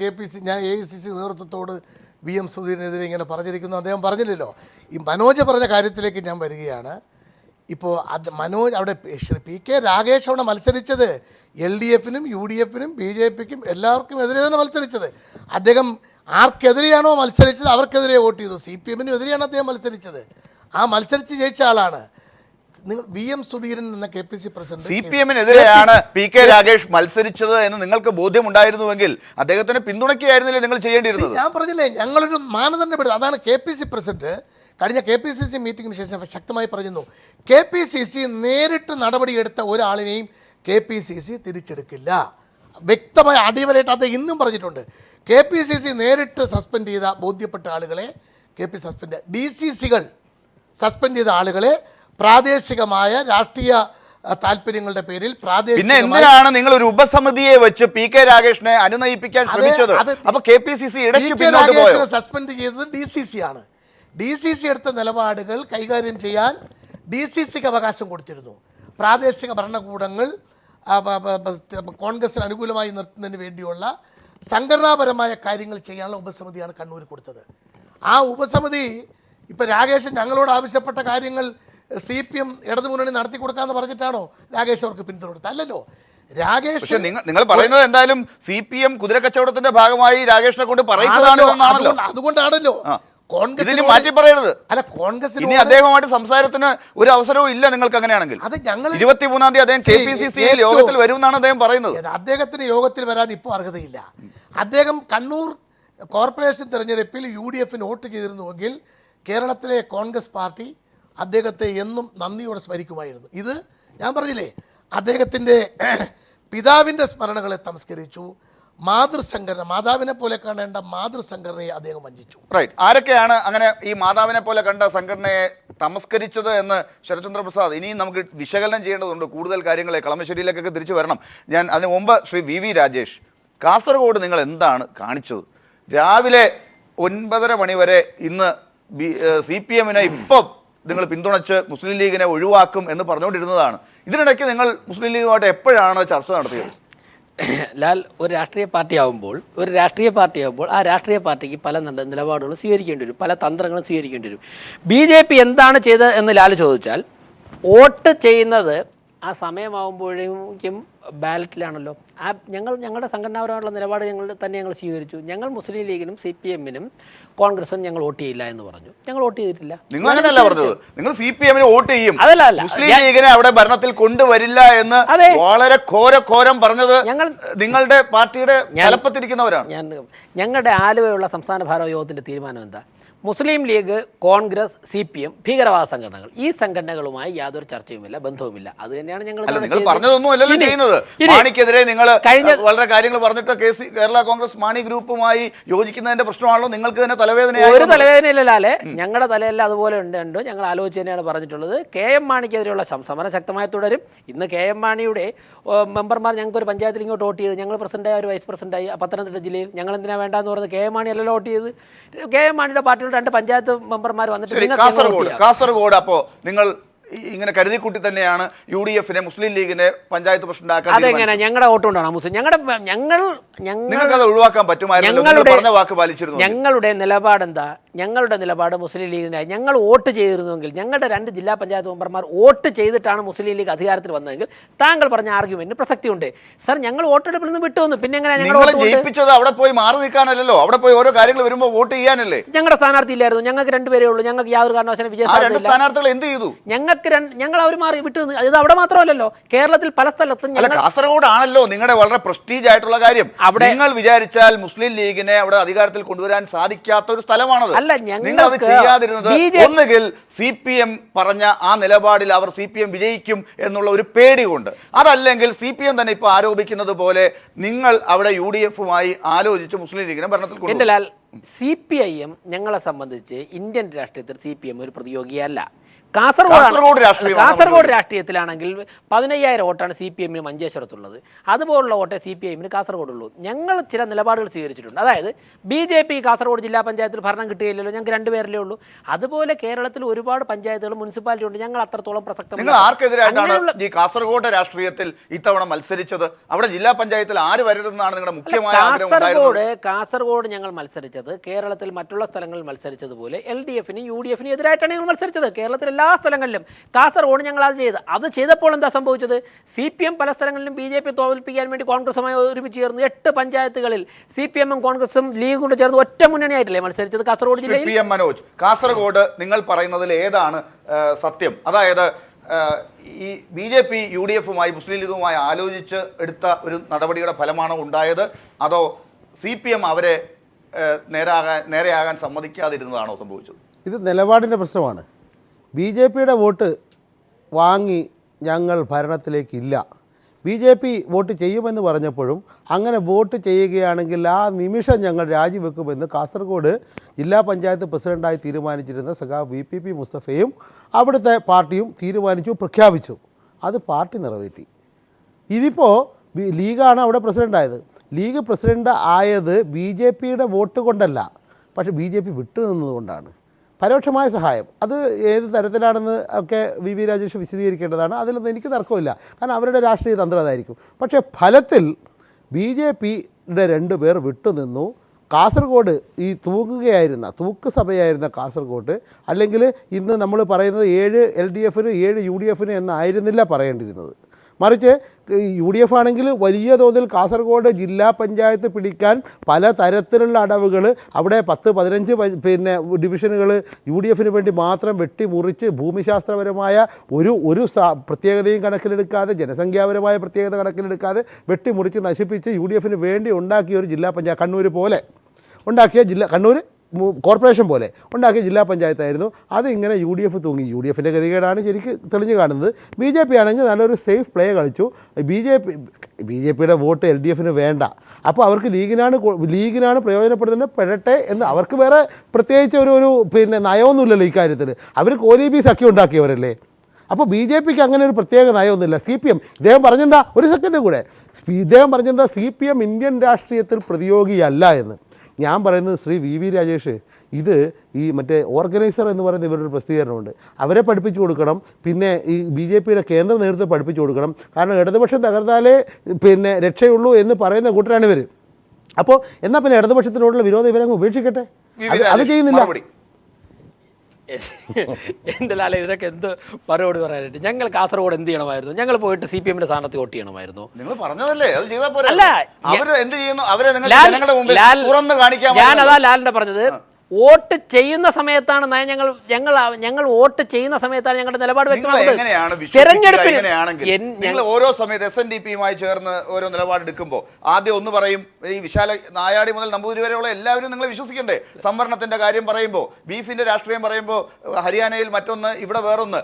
AICC നേതൃത്വത്തോട് VM സുധീരനെതിരെ ഇങ്ങനെ പറഞ്ഞിരിക്കുന്നു അദ്ദേഹം പറഞ്ഞില്ലല്ലോ. ഈ മനോജ് പറഞ്ഞ കാര്യത്തിലേക്ക് ഞാൻ വരികയാണ്. ഇപ്പോൾ മനോജ് അവിടെ PK രാഗേഷ് അവിടെ മത്സരിച്ചത് LDFിനും UDFിനും BJPക്കും എല്ലാവർക്കും എതിരെ തന്നെ മത്സരിച്ചത്. അദ്ദേഹം ആർക്കെതിരെയാണോ മത്സരിച്ചത് അവർക്കെതിരെ വോട്ട് ചെയ്തു. CPMനും എതിരെയാണ് അദ്ദേഹം മത്സരിച്ചത്. ആ മത്സരിച്ച് ജയിച്ച ആളാണ്. നിങ്ങൾ VM സുധീരൻ എന്ന KPCC പ്രസിഡന്റ്, CPMനെതിരെയാണ് PK രാഗേഷ് മത്സരിച്ചത് എന്ന് നിങ്ങൾക്ക് ബോധ്യമുണ്ടായിരുന്നുവെങ്കിൽ അദ്ദേഹത്തിന് പിന്തുണയ്ക്കുകയായിരുന്നില്ലേ നിങ്ങൾ ചെയ്യേണ്ടിയിരുന്നത്? ഞാൻ പറഞ്ഞില്ലേ, ഞങ്ങളൊരു മാനദണ്ഡപ്പെടുത്തും. അതാണ് KPCC പ്രസിഡന്റ് കഴിഞ്ഞ KPCC മീറ്റിംഗിന് ശേഷം ശക്തമായി പറഞ്ഞു, KPCC നേരിട്ട് നടപടിയെടുത്ത ഒരാളിനെയും KPCC തിരിച്ചെടുക്കില്ല. വ്യക്തമായ അടിവരായിട്ട് അദ്ദേഹം ഇന്നും പറഞ്ഞിട്ടുണ്ട്. KPCC നേരിട്ട് സസ്പെൻഡ് ചെയ്ത ബോധ്യപ്പെട്ട ആളുകളെ KPCC സസ്പെൻഡ്, DCCകൾ സസ്പെൻഡ് ചെയ്ത ആളുകളെ പ്രാദേശികമായ രാഷ്ട്രീയ താല്പര്യങ്ങളുടെ പേരിൽ പിന്നെ എന്തിനാണ് നിങ്ങൾ ഒരു ഉപസമിതിയെ വെച്ച് PK രാഗേഷിനെ അനുനയിപ്പിക്കാൻ ശ്രമിച്ചത്? അപ്പൊ KPCC സസ്പെൻഡ് ചെയ്തത് DCC ആണ്. DCC എടുത്ത നിലപാടുകൾ കൈകാര്യം ചെയ്യാൻ DCCക്ക് അവകാശം കൊടുത്തിരുന്നു. പ്രാദേശിക ഭരണകൂടങ്ങൾ കോൺഗ്രസിന് അനുകൂലമായി നിർത്തുന്നതിന് വേണ്ടിയുള്ള സംഘടനാപരമായ കാര്യങ്ങൾ ചെയ്യാനുള്ള ഉപസമിതിയാണ് കണ്ണൂർ കൊടുത്തത്. ആ ഉപസമിതി ഇപ്പം രാകേഷ് ഞങ്ങളോട് ആവശ്യപ്പെട്ട കാര്യങ്ങൾ CPM ഇടതുമുന്നണി നടത്തി കൊടുക്കാമെന്ന് പറഞ്ഞിട്ടാണോ രാകേഷ് അവർക്ക് പിന്തുണ കൊടുത്തത്? അല്ലല്ലോ. രാകേഷ് നിങ്ങൾ പറയുന്നത് എന്തായാലും CPM കുതിരക്കച്ചവടത്തിന്റെ ഭാഗമായി രാകേഷിനെ കൊണ്ട് പറയിച്ചതാണല്ലോ. അതുകൊണ്ടാണല്ലോ കോൺഗ്രസ് മാറ്റി പറയരുത്. അല്ല, കോൺഗ്രസിന് ഇനി അദ്ദേഹമായിട്ട് സംസാരത്തിന് ഒരു അവസരവും ഇല്ല നിങ്ങൾക്ക് അങ്ങനെയാണെങ്കിൽ. അത് ഞങ്ങൾ 23-ാം തീയതി അദ്ദേഹം KPCC യോഗത്തിൽ വരുമെന്നാണ് അദ്ദേഹം പറയുന്നത്. അദ്ദേഹത്തിന് യോഗത്തിൽ വരാൻ ഇപ്പോൾ അർഹതയില്ല. അദ്ദേഹം കണ്ണൂർ കോർപ്പറേഷൻ തെരഞ്ഞെടുപ്പിൽ UDFന് വോട്ട് ചെയ്തിരുന്നുവെങ്കിൽ കേരളത്തിലെ കോൺഗ്രസ് പാർട്ടി അദ്ദേഹത്തെ എന്നും നന്ദിയോടെ സ്മരിക്കുമായിരുന്നു. ഇത് ഞാൻ പറഞ്ഞില്ലേ, അദ്ദേഹത്തിൻ്റെ പിതാവിൻ്റെ സ്മരണകളെ തമസ്കരിച്ചു. മാതൃസംഘടന, മാതാവിനെ പോലെ കാണേണ്ട മാതൃസംഘടനയെ അദ്ദേഹം വഞ്ചിച്ചു. റൈറ്റ്. ആരൊക്കെയാണ് അങ്ങനെ ഈ മാതാവിനെ പോലെ കണ്ട സംഘടനയെ തമസ്കരിച്ചത് എന്ന് ശരത്ചന്ദ്ര പ്രസാദ് ഇനിയും നമുക്ക് വിശകലനം ചെയ്യേണ്ടതുണ്ട്. കൂടുതൽ കാര്യങ്ങളെ കളമശ്ശേരിയിലേക്കൊക്കെ തിരിച്ചു വരണം. ഞാൻ അതിന് മുമ്പ് ശ്രീ VV രാജേഷ്, കാസർഗോഡ് നിങ്ങൾ എന്താണ് കാണിച്ചത്? രാവിലെ 9:30 മണി വരെ ഇന്ന് CPMനെ ഇപ്പം നിങ്ങൾ പിന്തുണച്ച് മുസ്ലിം ലീഗിനെ ഒഴിവാക്കും എന്ന് പറഞ്ഞുകൊണ്ടിരുന്നതാണ്. ഇതിനിടയ്ക്ക് നിങ്ങൾ മുസ്ലിം ലീഗുമായിട്ട് എപ്പോഴാണ് ചർച്ച നടത്തിയത്? ലാൽ, ഒരു രാഷ്ട്രീയ പാർട്ടി ആകുമ്പോൾ ആ രാഷ്ട്രീയ പാർട്ടിക്ക് പല നിലപാടുകളും സ്വീകരിക്കേണ്ടി വരും, പല തന്ത്രങ്ങളും സ്വീകരിക്കേണ്ടി വരും. BJP എന്താണ് ചെയ്തത് എന്ന് ലാൽ ചോദിച്ചാൽ, വോട്ട് ചെയ്യുന്നത് ആ സമയമാകുമ്പോഴേക്കും ബാലറ്റിലാണല്ലോ. ഞങ്ങളുടെ സംഘടനാപരമായിട്ടുള്ള നിലപാട് ഞങ്ങൾ സ്വീകരിച്ചു. ഞങ്ങൾ മുസ്ലിം ലീഗിനും CPMനും കോൺഗ്രസിനും ഞങ്ങൾ വോട്ട് ചെയ്യില്ല എന്ന് പറഞ്ഞു. ഞങ്ങൾ വോട്ട് ചെയ്തിട്ടില്ല. നിങ്ങൾ അങ്ങനെയല്ല പറഞ്ഞത്. നിങ്ങൾ CPMന് വോട്ട് ചെയ്യും, അതല്ല മുസ്ലിം ലീഗിനെ അവിടെ ഭരണത്തിൽ കൊണ്ടുവരില്ല എന്ന് വളരെ ഘോരം പറഞ്ഞത് നിങ്ങളുടെ പാർട്ടിയുടെ തലപ്പത്തിരിക്കുന്നവരാണ്. ഞങ്ങളുടെ ആലുവയുള്ള സംസ്ഥാന ഭാരവാഹി യോഗത്തിന്റെ തീരുമാനം എന്താ? മുസ്ലിം ലീഗ്, കോൺഗ്രസ്, CPM ഭീകരവാദ സംഘടനകൾ. ഈ സംഘടനകളുമായി യാതൊരു ചർച്ചയുമില്ല, ബന്ധവുമില്ല. അത് തന്നെയാണ് ഞങ്ങൾ പറഞ്ഞതൊന്നും അല്ലല്ലോ ചെയ്യുന്നത്. മാണിക്കെതിരെ നിങ്ങൾ വളരെ കാര്യങ്ങൾ പറഞ്ഞിട്ട് കേരള കോൺഗ്രസ് മാണി ഗ്രൂപ്പുമായി യോജിക്കുന്നതിന്റെ പ്രശ്നമാണല്ലോ നിങ്ങൾക്ക് തന്നെ തലവേദന. ഒരു തലവേദനയില്ലാലേ, ഞങ്ങളുടെ തലയെല്ലാം അതുപോലെ ഉണ്ട്. ഞങ്ങൾ ആലോചിച്ച് തന്നെയാണ് പറഞ്ഞിട്ടുള്ളത്. KM മാണിക്കെതിരെയുള്ള സമരം ശക്തമായി തുടരും. ഇന്ന് KM മാണിയുടെ മെമ്പർമാർ ഞങ്ങൾക്ക് ഒരു പഞ്ചായത്തിൽ ഇങ്ങോട്ട് വോട്ട് ചെയ്ത് ഞങ്ങൾ പ്രസിഡന്റായി, ഒരു വൈസ് പ്രസിഡന്റായി പത്തനംതിട്ട ജില്ലയിൽ. ഞങ്ങൾ എന്തിനാ വേണ്ടെന്ന് പറഞ്ഞത്? KM മാണി അല്ലല്ലോ വോട്ട് ചെയ്ത്. KM മാണിയുടെ പാർട്ടിയുടെ 2 പഞ്ചായത്ത് മെമ്പർമാർ വന്നിട്ട് കാസർഗോഡ് അപ്പോൾ നിങ്ങൾ ഇങ്ങനെ കരുതിക്കുട്ടി തന്നെയാണ് UDFനെ മുസ്ലിം ലീഗിനെ പഞ്ചായത്ത് പ്രസിഡന്റ് ആക്കാൻ. അതെങ്ങനെ ഞങ്ങളുടെ വോട്ട് കൊണ്ടാണ് മുസ്ലിം? നിങ്ങൾക്കത് ഒഴിവാക്കാൻ പറ്റുമായിരുന്നു. പറഞ്ഞ വാക്ക് പാലിച്ചിരുന്നു. ഞങ്ങളുടെ നിലപാട് എന്താ? ഞങ്ങളുടെ നിലപാട് മുസ്ലിം ലീഗിനായി ഞങ്ങൾ വോട്ട് ചെയ്തിരുന്നുവെങ്കിൽ, ഞങ്ങളുടെ 2 ജില്ലാ പഞ്ചായത്ത് മെമ്പർമാർ വോട്ട് ചെയ്തിട്ടാണ് മുസ്ലിം ലീഗ് അധികാരത്തിൽ വന്നതെങ്കിൽ താങ്കൾ പറഞ്ഞ ആർഗ്യുമെന്റിന് പ്രസക്തിയുണ്ട്. സർ, ഞങ്ങൾ വോട്ടെടുപ്പിൽ നിന്ന് വിട്ടുവന്നു. പിന്നെ എങ്ങനെ ഞങ്ങൾ ജയിപ്പിച്ചത്? അവിടെ പോയി മാറി നിൽക്കാനല്ലോ, അവിടെ പോയി ഓരോ കാര്യങ്ങൾ വരുമ്പോൾ വോട്ട് ചെയ്യാനല്ലേ. ഞങ്ങളുടെ സ്ഥാനാർത്ഥി ഇല്ലായിരുന്നു. ഞങ്ങൾക്ക് 2 പേരേ ഉള്ളൂ. ഞങ്ങൾക്ക് യാതൊരു കാരണവശാലും സ്ഥാനാർത്ഥികൾ എന്ത് ചെയ്തു? ഞങ്ങൾ അവർ മാറി വിട്ടു. ഇത് അവിടെ മാത്രമല്ലല്ലോ, കേരളത്തിൽ പല സ്ഥലത്തും. കാസർഗോഡ് ആണല്ലോ നിങ്ങളുടെ വളരെ പ്രസ്റ്റീജ് ആയിട്ടുള്ള കാര്യം. അവിടെ നിങ്ങൾ വിചാരിച്ചാൽ മുസ്ലിം ലീഗിനെ അവിടെ അധികാരത്തിൽ കൊണ്ടുവരാൻ സാധിക്കാത്ത ഒരു സ്ഥലമാണത്. നിങ്ങൾ അത് ചെയ്യാതിരുന്നത് ഒന്നുകിൽ CPM പറഞ്ഞ ആ നിലപാടിൽ അവർ CPM വിജയിക്കും എന്നുള്ള ഒരു പേടി കൊണ്ട്, അതല്ലെങ്കിൽ CPM തന്നെ ഇപ്പൊ ആരോപിക്കുന്നത് പോലെ നിങ്ങൾ അവിടെ UDFുമായി ആലോചിച്ച് മുസ്ലിം ലീഗിനെ ഭരണത്തിൽ കൊണ്ടുവരും. CPIM ഞങ്ങളെ സംബന്ധിച്ച് ഇന്ത്യൻ രാഷ്ട്രീയത്തിൽ CPM ഒരു പ്രതിയോഗിയല്ല. കാസർഗോഡ് രാഷ്ട്രീയത്തിലാണെങ്കിൽ 15,000 വോട്ടാണ് CPMന് മഞ്ചേശ്വരത്തുള്ളത്. അതുപോലുള്ള വോട്ടേ CPIMന് കാസർഗോഡുള്ളൂ. ഞങ്ങൾ ചില നിലപാടുകൾ സ്വീകരിച്ചിട്ടുണ്ട്. അതായത് BJP കാസർഗോഡ് ജില്ലാ പഞ്ചായത്തിൽ ഭരണം കിട്ടുകയില്ലല്ലോ, ഞങ്ങൾക്ക് 2 പേരല്ലേ ഉള്ളൂ. അതുപോലെ കേരളത്തിൽ ഒരുപാട് പഞ്ചായത്തുകളും മുനിസിപ്പാലിറ്റി ഉണ്ട്. ഞങ്ങൾ അത്രത്തോളം പ്രസക്തം. നിങ്ങൾ ആർക്കെതിരായിട്ടാണ് ഈ കാസർഗോഡ് രാഷ്ട്രീയത്തിൽ ഇത്തവണ മത്സരിച്ചത്? അവിടെ ജില്ലാ പഞ്ചായത്തിൽ ആര് വരരുതെന്നാണ് നിങ്ങളുടെ മുഖ്യമായ ആഗ്രഹം? കാസർഗോഡ് ഞങ്ങൾ മത്സരിച്ചത് കേരളത്തിൽ മറ്റുള്ള സ്ഥലങ്ങളിൽ മത്സരിച്ചതുപോലെ LDFനും UDFനും എതിരായിട്ടാണ് ഞങ്ങൾ മത്സരിച്ചത്. കേരളത്തിൽ എല്ലാ സ്ഥലങ്ങളിലും. കാസർഗോഡ് ഞങ്ങൾ അത് ചെയ്തപ്പോൾ എന്താ സംഭവിച്ചത്? CPM പല സ്ഥലങ്ങളിലും BJP തോൽപ്പിക്കാൻ വേണ്ടി കോൺഗ്രസുമായി ഒരുമിച്ച് ചേർന്ന് 8 പഞ്ചായത്തുകളിൽ CPMും കോൺഗ്രസും ലീഗും കൂടെ ചേർന്ന് ഒറ്റ മുന്നണിയായിട്ടില്ലേ മത്സരിച്ചത് കാസർഗോഡ് ജില്ലയിൽ? PM മനോജ്, കാസർഗോഡ് നിങ്ങൾ പറയുന്നതിൽ ഏതാണ് സത്യം? അതായത് ഈ BJP UDFുമായി മുസ്ലിം ലീഗുമായി ആലോചിച്ച് എടുത്ത ഒരു നടപടിയുടെ ഫലമാണോ ഉണ്ടായത്, അതോ CPM അവരെ നേരെയാകാൻ സമ്മതിക്കാതിരുന്നതാണോ സംഭവിച്ചത്? ഇത് നിലപാടിൻ്റെ പ്രശ്നമാണ്. BJPയുടെ വോട്ട് വാങ്ങി ഞങ്ങൾ ഭരണത്തിലേക്കില്ല. BJP വോട്ട് ചെയ്യുമെന്ന് പറഞ്ഞപ്പോഴും അങ്ങനെ വോട്ട് ചെയ്യുകയാണെങ്കിൽ ആ നിമിഷം ഞങ്ങൾ രാജിവെക്കുമെന്ന് കാസർഗോഡ് ജില്ലാ പഞ്ചായത്ത് പ്രസിഡൻ്റായി തീരുമാനിച്ചിരുന്ന സഖാവ് VPP മുസ്തഫയും അവിടുത്തെ പാർട്ടിയും തീരുമാനിച്ചു, പ്രഖ്യാപിച്ചു. അത് പാർട്ടി നിറവേറ്റി. ഇതിപ്പോൾ ലീഗാണ് അവിടെ പ്രസിഡൻ്റായത്. ലീഗ് പ്രസിഡൻ്റ് ആയത് BJPയുടെ വോട്ട് കൊണ്ടല്ല, പക്ഷേ BJP വിട്ടുനിന്നതുകൊണ്ടാണ്. പരോക്ഷമായ സഹായം അത് ഏത് തരത്തിലാണെന്ന് ഒക്കെ വി രാജേഷ് വിശദീകരിക്കേണ്ടതാണ്. അതിലൊന്നും എനിക്ക് തർക്കമില്ല. കാരണം അവരുടെ രാഷ്ട്രീയ തന്ത്രം അതായിരിക്കും. പക്ഷേ ഫലത്തിൽ BJPയുടെ 2 പേർ വിട്ടുനിന്നു. കാസർഗോഡ് ഈ തൂക്ക് സഭയായിരുന്ന കാസർഗോഡ്, അല്ലെങ്കിൽ ഇന്ന് നമ്മൾ പറയുന്നത് 7 LDFന് 7 UDFന് എന്നായിരുന്നില്ല പറയേണ്ടിയിരുന്നത്. മറിച്ച് UDF ആണെങ്കിൽ വലിയ തോതിൽ കാസർഗോഡ് ജില്ലാ പഞ്ചായത്ത് പിടിക്കാൻ പല തരത്തിലുള്ള അടവുകൾ, അവിടെ 10-15 ഡിവിഷനുകൾ UDFന് വേണ്ടി മാത്രം വെട്ടിമുറിച്ച് ഭൂമിശാസ്ത്രപരമായ ഒരു പ്രത്യേകതയും കണക്കിലെടുക്കാതെ, ജനസംഖ്യാപരമായ പ്രത്യേകത കണക്കിലെടുക്കാതെ വെട്ടിമുറിച്ച് നശിപ്പിച്ച് UDFന് വേണ്ടി ഉണ്ടാക്കിയ ഒരു ജില്ലാ പഞ്ചായത്ത്, കണ്ണൂർ പോലെ ഉണ്ടാക്കിയ കണ്ണൂർ കോർപ്പറേഷൻ പോലെ ഉണ്ടാക്കിയ ജില്ലാ പഞ്ചായത്തായിരുന്നു. അതിങ്ങനെ UDF തൂങ്ങി. UDFിൻ്റെ ഗതികേടാണ് ശരിക്ക് തെളിഞ്ഞു കാണുന്നത്. BJP ആണെങ്കിൽ നല്ലൊരു സേഫ് പ്ലേ കളിച്ചു. BJPയുടെ വോട്ട് LDFന് വേണ്ട. അപ്പോൾ അവർക്ക് ലീഗിനാണ് പ്രയോജനപ്പെടുന്നത്, പെടട്ടെ എന്ന്. അവർക്ക് വേറെ പ്രത്യേകിച്ച് ഒരു നയമൊന്നുമില്ലല്ലോ ഇക്കാര്യത്തിൽ. അവർ കോലീബി സഖ്യം ഉണ്ടാക്കിയവരല്ലേ. അപ്പോൾ BJPക്ക് അങ്ങനെ ഒരു പ്രത്യേക നയമൊന്നുമില്ല. CPM ഇദ്ദേഹം പറഞ്ഞെന്താ, ഒരു സെക്കൻഡ് കൂടെ, ഇദ്ദേഹം പറഞ്ഞെന്താ, CPM ഇന്ത്യൻ രാഷ്ട്രീയത്തിൽ പ്രതിയോഗിയല്ല എന്ന്. ഞാൻ പറയുന്നത് ശ്രീ വി രാജേഷ്, ഇത് ഈ മറ്റേ ഓർഗനൈസർ എന്ന് പറയുന്ന ഇവരൊരു പ്രസിദ്ധീകരണമുണ്ട്, അവരെ പഠിപ്പിച്ചു കൊടുക്കണം. പിന്നെ ഈ BJPയുടെ കേന്ദ്ര നേതൃത്വം പഠിപ്പിച്ചു കൊടുക്കണം. കാരണം ഇടതുപക്ഷം തകർന്നാലേ രക്ഷയുള്ളൂ എന്ന് പറയുന്ന കൂട്ടരാണ് ഇവർ. അപ്പോൾ എന്നാൽ പിന്നെ ഇടതുപക്ഷത്തിനോടുള്ള വിരോധം ഇവരങ്ങ് ഉപേക്ഷിക്കട്ടെ. അത് ചെയ്യുന്നില്ല. എൻ്റെ ലാല ഇതിനൊക്കെ എന്ത് മറുപടി പറയാനായിട്ട്? ഞങ്ങൾ കാസർഗോഡ് എന്ത് ചെയ്യണമായിരുന്നു? ഞങ്ങൾ പോയിട്ട് CPMന്റെ സ്ഥാനത്ത് വോട്ട് ചെയ്യണമായിരുന്നു. ഞാനതാ ലാലിന്റെ പറഞ്ഞത്. വോട്ട് ചെയ്യുന്ന സമയത്താണ് ഞങ്ങൾ വോട്ട് ചെയ്യുന്ന സമയത്താണ് ഞങ്ങളുടെ നിലപാട് വ്യക്തമാക്കുന്നത്. തെരഞ്ഞെടുപ്പിൽ ഓരോ സമയത്ത് SNDPയുമായി ചേർന്ന് ഓരോ നിലപാടെടുക്കുമ്പോൾ ആദ്യം ഒന്ന് പറയും, ഈ വിശാല നായാടി മുതൽ നമ്പൂതിരി വരെയുള്ള എല്ലാവരും നിങ്ങളെ വിശ്വസിക്കണ്ടേ? സംവരണത്തിന്റെ കാര്യം പറയുമ്പോൾ, ബീഫിന്റെ രാഷ്ട്രീയം പറയുമ്പോൾ, ഹരിയാനയിൽ മറ്റൊന്ന്, ഇവിടെ വേറൊന്ന്,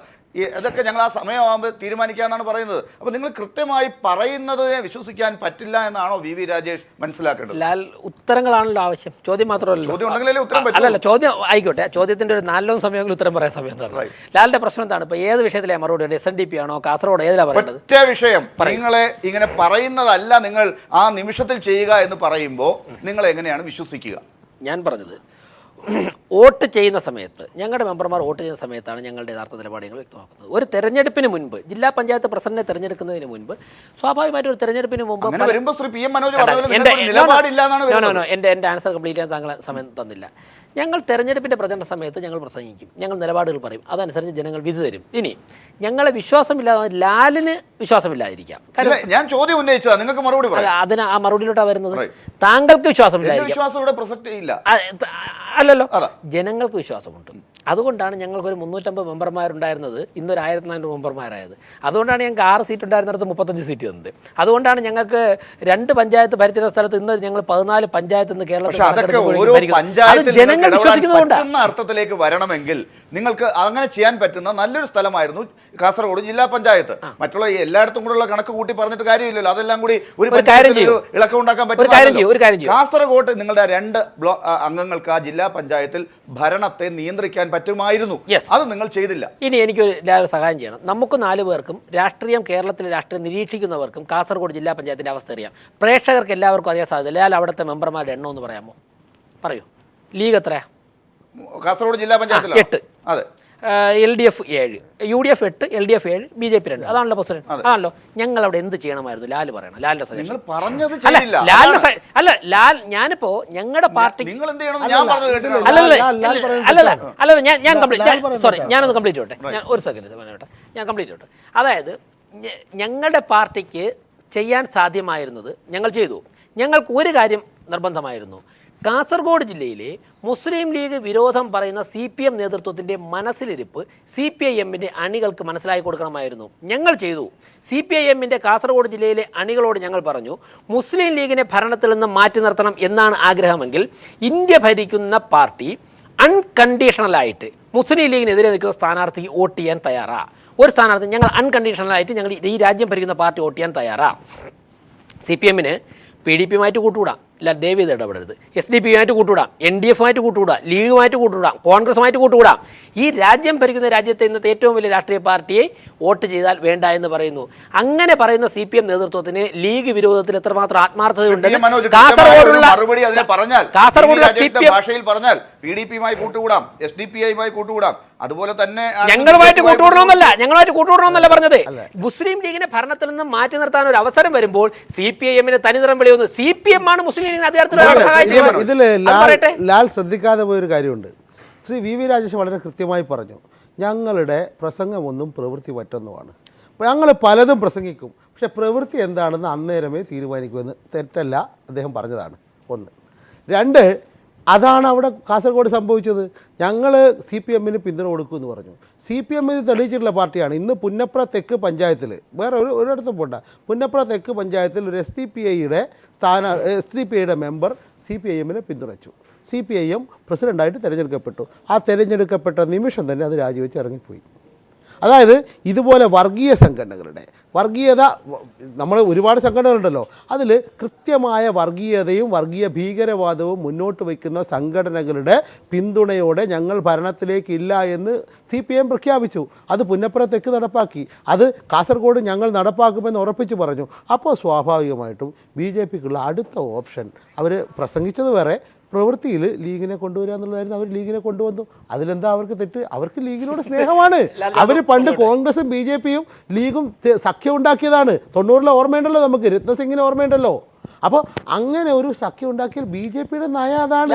അതൊക്കെ ഞങ്ങൾ ആ സമയമാകുമ്പോൾ തീരുമാനിക്കാമെന്നാണ് പറയുന്നത്. അപ്പോൾ നിങ്ങൾ കൃത്യമായി പറയുന്നതിനെ വിശ്വസിക്കാൻ പറ്റില്ല എന്നാണോ വി രാജേഷ് മനസ്സിലാക്കേണ്ടത്? ലാൽ, ഉത്തരങ്ങളാണല്ലോ ആവശ്യം, ചോദ്യം മാത്രമല്ല. ചോദ്യം ഉണ്ടെങ്കിലേ ഉത്തരം പറ്റൂ. അല്ലല്ല, ചോദ്യം ആയിക്കോട്ടെ, ചോദ്യത്തിന്റെ ഒരു 4 സമയങ്ങളിൽ ഉത്തരം പറയാൻ സമയം എന്താണ്? ലാലിന്റെ പ്രശ്നം എന്താണ്? ഇപ്പൊ ഏത് വിഷയത്തിലാണ് മറുപടി? SNDP ആണോ, കാസർഗോഡ്, ഏതിലാ പറയുന്നത്? ഒറ്റ വിഷയം. നിങ്ങളെ ഇങ്ങനെ പറയുന്നതല്ല നിങ്ങൾ ആ നിമിഷത്തിൽ ചെയ്യുക എന്ന് പറയുമ്പോൾ നിങ്ങൾ എങ്ങനെയാണ് വിശ്വസിക്കുക? ഞാൻ പറഞ്ഞത്, വോട്ട് ചെയ്യുന്ന സമയത്ത്, ഞങ്ങളുടെ മെമ്പർമാർ വോട്ട് ചെയ്യുന്ന സമയത്താണ് ഞങ്ങളുടെ യഥാർത്ഥ നിലപാടുകൾ വ്യക്തമാക്കുന്നത്. ഒരു തെരഞ്ഞെടുപ്പിന് മുൻപ്, ജില്ലാ പഞ്ചായത്ത് പ്രസിഡന്റിനെ തെരഞ്ഞെടുക്കുന്നതിന് മുൻപ്, സ്വാഭാവികമായിട്ട് ഒരു തെരഞ്ഞെടുപ്പിന് മുമ്പ് എൻ്റെ ആൻസർ കംപ്ലീറ്റ് ചെയ്യാൻ താങ്കൾ സമയം തന്നില്ല. ഞങ്ങൾ തെരഞ്ഞെടുപ്പിൻ്റെ പ്രചരണ സമയത്ത് ഞങ്ങൾ പ്രസംഗിക്കും, ഞങ്ങൾ നിലപാടുകൾ പറയും, അതനുസരിച്ച് ജനങ്ങൾ വിധി തരും. ഇനി ഞങ്ങളെ വിശ്വാസമില്ലാതെ ലാലിന് വിശ്വാസമില്ലാതിരിക്കാം, ഞാൻ ചോദ്യം ഉന്നയിച്ചതാ, നിങ്ങൾക്ക് മറുപടി പറയാം. അതിന് ആ മറുപടിയിലോട്ടാണ് വരുന്നത്. താങ്കൾക്ക് വിശ്വാസമില്ലായിരിക്കാം, അല്ലല്ലോ, ജനങ്ങൾക്ക് വിശ്വാസമുണ്ട്. അതുകൊണ്ടാണ് ഞങ്ങൾക്കൊരു 350 മെമ്പർമാരുണ്ടായിരുന്നത് ഇന്നൊരു 1400 മെമ്പർമാരായത്. അതുകൊണ്ടാണ് ഞങ്ങൾക്ക് 6 സീറ്റ് ഉണ്ടായിരുന്നിടത്ത് 35 സീറ്റ് തന്നത്. അതുകൊണ്ടാണ് ഞങ്ങൾക്ക് 2 പഞ്ചായത്ത് ഭരിച്ചിരുന്ന സ്ഥലത്ത് ഇന്ന് ഞങ്ങൾ 14 പഞ്ചായത്ത് ഇന്ന് കേരളത്തിൽ ജനങ്ങൾ വിശ്വസിക്കുന്നതുകൊണ്ടാണ്. അർത്ഥത്തിലേക്ക് വരണമെങ്കിൽ നിങ്ങൾക്ക് അങ്ങനെ ചെയ്യാൻ പറ്റുന്ന നല്ലൊരു സ്ഥലമായിരുന്നു കാസർഗോഡ് ജില്ലാ പഞ്ചായത്ത്. മറ്റുള്ള എല്ലായിടത്തും കൂടെയുള്ള കണക്ക് കൂട്ടി പറഞ്ഞിട്ട് കാര്യമില്ലല്ലോ. അതെല്ലാം കൂടി ഒരു ഇളക്കം ഉണ്ടാക്കാൻ പറ്റും. കാസർഗോഡ് നിങ്ങളുടെ 2 അംഗങ്ങൾക്ക് ആ ജില്ലാ പഞ്ചായത്തിൽ ഭരണത്തെ നിയന്ത്രിക്കാൻ പറ്റുമായിരുന്നു. അത് നിങ്ങൾ ചെയ്തില്ല. ഇനി എനിക്കൊരു സഹായം ചെയ്യണം. നമുക്ക് 4 പേർക്കും കേരളത്തിലെ രാഷ്ട്രീയം നിരീക്ഷിക്കുന്നവർക്കും കാസർഗോഡ് ജില്ലാ പഞ്ചായത്തിന്റെ അവസ്ഥ അറിയാം. പ്രേക്ഷകർക്ക് എല്ലാവർക്കും അറിയാൻ സാധ്യത. ലാൽ, അവിടുത്തെ മെമ്പർമാരുടെ എണ്ണം ഒന്ന് പറയാമോ? പറയൂ. ലീഗ് എത്രയാ? കാസർഗോഡ് ജില്ലാ പഞ്ചായത്തിൽ 8. അതെ. LDF 7, UDF 8, LDF 7, BJP 2. അതാണല്ലോ പ്രസിഡന്റ്. ആണല്ലോ. ഞങ്ങൾ അവിടെ എന്ത് ചെയ്യണമായിരുന്നു? ലാൽ പറയണം. ലാലിന്റെ അല്ല ലാൽ, ഞാനിപ്പോ ഞങ്ങളുടെ പാർട്ടിക്ക് അല്ലല്ല ഞാൻ ഞാനൊന്ന് കംപ്ലീറ്റ് ചെയ്യട്ടെ. ഒരു സെക്കൻഡ് ഞാൻ കംപ്ലീറ്റ് ചെയ്യട്ടെ. അതായത് ഞങ്ങളുടെ പാർട്ടിക്ക് ചെയ്യാൻ സാധ്യമായിരുന്നത് ഞങ്ങൾ ചെയ്തു. ഞങ്ങൾക്ക് ഒരു കാര്യം നിർബന്ധമായിരുന്നു. കാസർഗോഡ് ജില്ലയിലെ മുസ്ലിം ലീഗ് വിരോധം പറയുന്ന CPM നേതൃത്വത്തിൻ്റെ മനസ്സിലിരിപ്പ് CPIMൻ്റെ അണികൾക്ക് മനസ്സിലാക്കി കൊടുക്കണമായിരുന്നു. ഞങ്ങൾ ചെയ്തു. CPIMൻ്റെ കാസർഗോഡ് ജില്ലയിലെ അണികളോട് ഞങ്ങൾ പറഞ്ഞു, മുസ്ലിം ലീഗിനെ ഭരണത്തിൽ നിന്ന് മാറ്റി നിർത്തണം എന്നാണ് ആഗ്രഹമെങ്കിൽ ഇന്ത്യ ഭരിക്കുന്ന പാർട്ടി അൺകണ്ടീഷണലായിട്ട് മുസ്ലിം ലീഗിനെതിരെ നിൽക്കുന്ന സ്ഥാനാർത്ഥിക്ക് വോട്ട് ചെയ്യാൻ തയ്യാറാ. ഒരു സ്ഥാനാർത്ഥി ഞങ്ങൾ അൺകണ്ടീഷണലായിട്ട് ഞങ്ങൾ ഈ രാജ്യം ഭരിക്കുന്ന പാർട്ടി വോട്ട് ചെയ്യാൻ തയ്യാറാ. CPMന് PDPയുമായിട്ട് കൂട്ടുകൂടാം, ദയവ് ചെയ്ത് ഇടപെടരുത്. SDP ആയിട്ട് കൂട്ടുകൂടാം, NDF ആയിട്ട് കൂട്ടുകൂടാം, ലീഗുമായിട്ട് കൂട്ടുകൂടാം, കോൺഗ്രസുമായിട്ട് കൂട്ടുകൂടാം. ഈ രാജ്യം ഭരിക്കുന്ന രാജ്യത്തെ ഇന്നത്തെ ഏറ്റവും വലിയ രാഷ്ട്രീയ പാർട്ടിയെ വോട്ട് ചെയ്താൽ വേണ്ട എന്ന് പറയുന്നു. അങ്ങനെ പറയുന്ന CPM നേതൃത്വത്തിന് ലീഗ് വിരോധത്തിൽ എത്രമാത്രം ആത്മാർത്ഥതയുണ്ടെന്ന് കാസർഗോഡുള്ള CPM ഭാഷയിൽ പറഞ്ഞാൽ PDP-യുമായി കൂട്ടുകൂടാം, SDPI-യുമായി കൂട്ടുകൂടാം, അതുപോലെ തന്നെ ഞങ്ങളുമായിട്ട് കൂട്ടുകൂടണമെന്നല്ല പറഞ്ഞത്. മുസ്ലിം ലീഗിനെ ഭരണത്തിൽ നിന്ന് മാറ്റി നിർത്താൻ ഒരു അവസരം വരുമ്പോൾ CPIM-ന് തനിനിറം വെളിയുന്നു. CPM ആണ് മുസ്ലിം ലീഗിനെ അധികാരത്തിൽ. ഇതിൽ ലാൽ ശ്രദ്ധിക്കാതെ പോയൊരു കാര്യമുണ്ട്. ശ്രീ VV രാജേഷ് വളരെ കൃത്യമായി പറഞ്ഞു, ഞങ്ങളുടെ പ്രസംഗമൊന്നും പ്രവൃത്തി മറ്റൊന്നുമാണ്. ഞങ്ങൾ പലതും പ്രസംഗിക്കും, പക്ഷേ പ്രവൃത്തി എന്താണെന്ന് അന്നേരമേ തീരുമാനിക്കുമെന്ന് തെറ്റല്ല അദ്ദേഹം പറഞ്ഞതാണ്. ഒന്ന്. രണ്ട്, അതാണ് അവിടെ കാസർഗോഡ് സംഭവിച്ചത്. ഞങ്ങൾ CPM-ന് പിന്തുണ കൊടുക്കുമെന്ന് പറഞ്ഞു. CPM ഇത് തെളിയിച്ചിട്ടുള്ള പാർട്ടിയാണ്. ഇന്ന് പുന്നപ്ര തെക്ക് പഞ്ചായത്തിൽ, വേറെ ഒരിടത്തും പോണ്ട, പുന്നപ്ര തെക്ക് പഞ്ചായത്തിൽ ഒരു SDPIയുടെ മെമ്പർ CPIM-നെ പിന്തുണച്ചു. CPIM പ്രസിഡൻ്റായിട്ട് തിരഞ്ഞെടുക്കപ്പെട്ടു. ആ തിരഞ്ഞെടുക്കപ്പെട്ട നിമിഷം തന്നെ അത് രാജിവെച്ച് ഇറങ്ങിപ്പോയി. അതായത് ഇതുപോലെ വർഗീയ സംഘടനകളുടെ വർഗീയത, നമ്മൾ ഒരുപാട് സംഘടനകളുണ്ടല്ലോ, അതിൽ കൃത്യമായ വർഗീയതയും വർഗീയ ഭീകരവാദവും മുന്നോട്ട് വയ്ക്കുന്ന സംഘടനകളുടെ പിന്തുണയോടെ ഞങ്ങൾ ഭരണത്തിലേക്കില്ല എന്ന് CPM പ്രഖ്യാപിച്ചു. അത് പുന്നപ്ര തെക്ക് നടപ്പാക്കി. അത് കാസർഗോഡ് ഞങ്ങൾ നടപ്പാക്കുമെന്ന് ഉറപ്പിച്ചു പറഞ്ഞു. അപ്പോൾ സ്വാഭാവികമായിട്ടും BJPക്കുള്ള അടുത്ത ഓപ്ഷൻ അവർ പ്രസംഗിച്ചത് വേറെ, പ്രവൃത്തിയിൽ ലീഗിനെ കൊണ്ടുവരിക എന്നുള്ളതായിരുന്നു. അവർ ലീഗിനെ കൊണ്ടുവന്നു. അതിലെന്താ അവർക്ക് തെറ്റ്? അവർക്ക് ലീഗിനോട് സ്നേഹമാണ്. അവർ പണ്ട് കോൺഗ്രസും BJPയും ലീഗും സഖ്യം ഉണ്ടാക്കിയതാണ്. 90-ലെ ഓർമ്മയുണ്ടല്ലോ, നമുക്ക് രത്നസിംഗിന് ഓർമ്മയുണ്ടല്ലോ. അപ്പോൾ അങ്ങനെ ഒരു സഖ്യം ഉണ്ടാക്കിയാൽ BJPയുടെ നയ അതാണ്.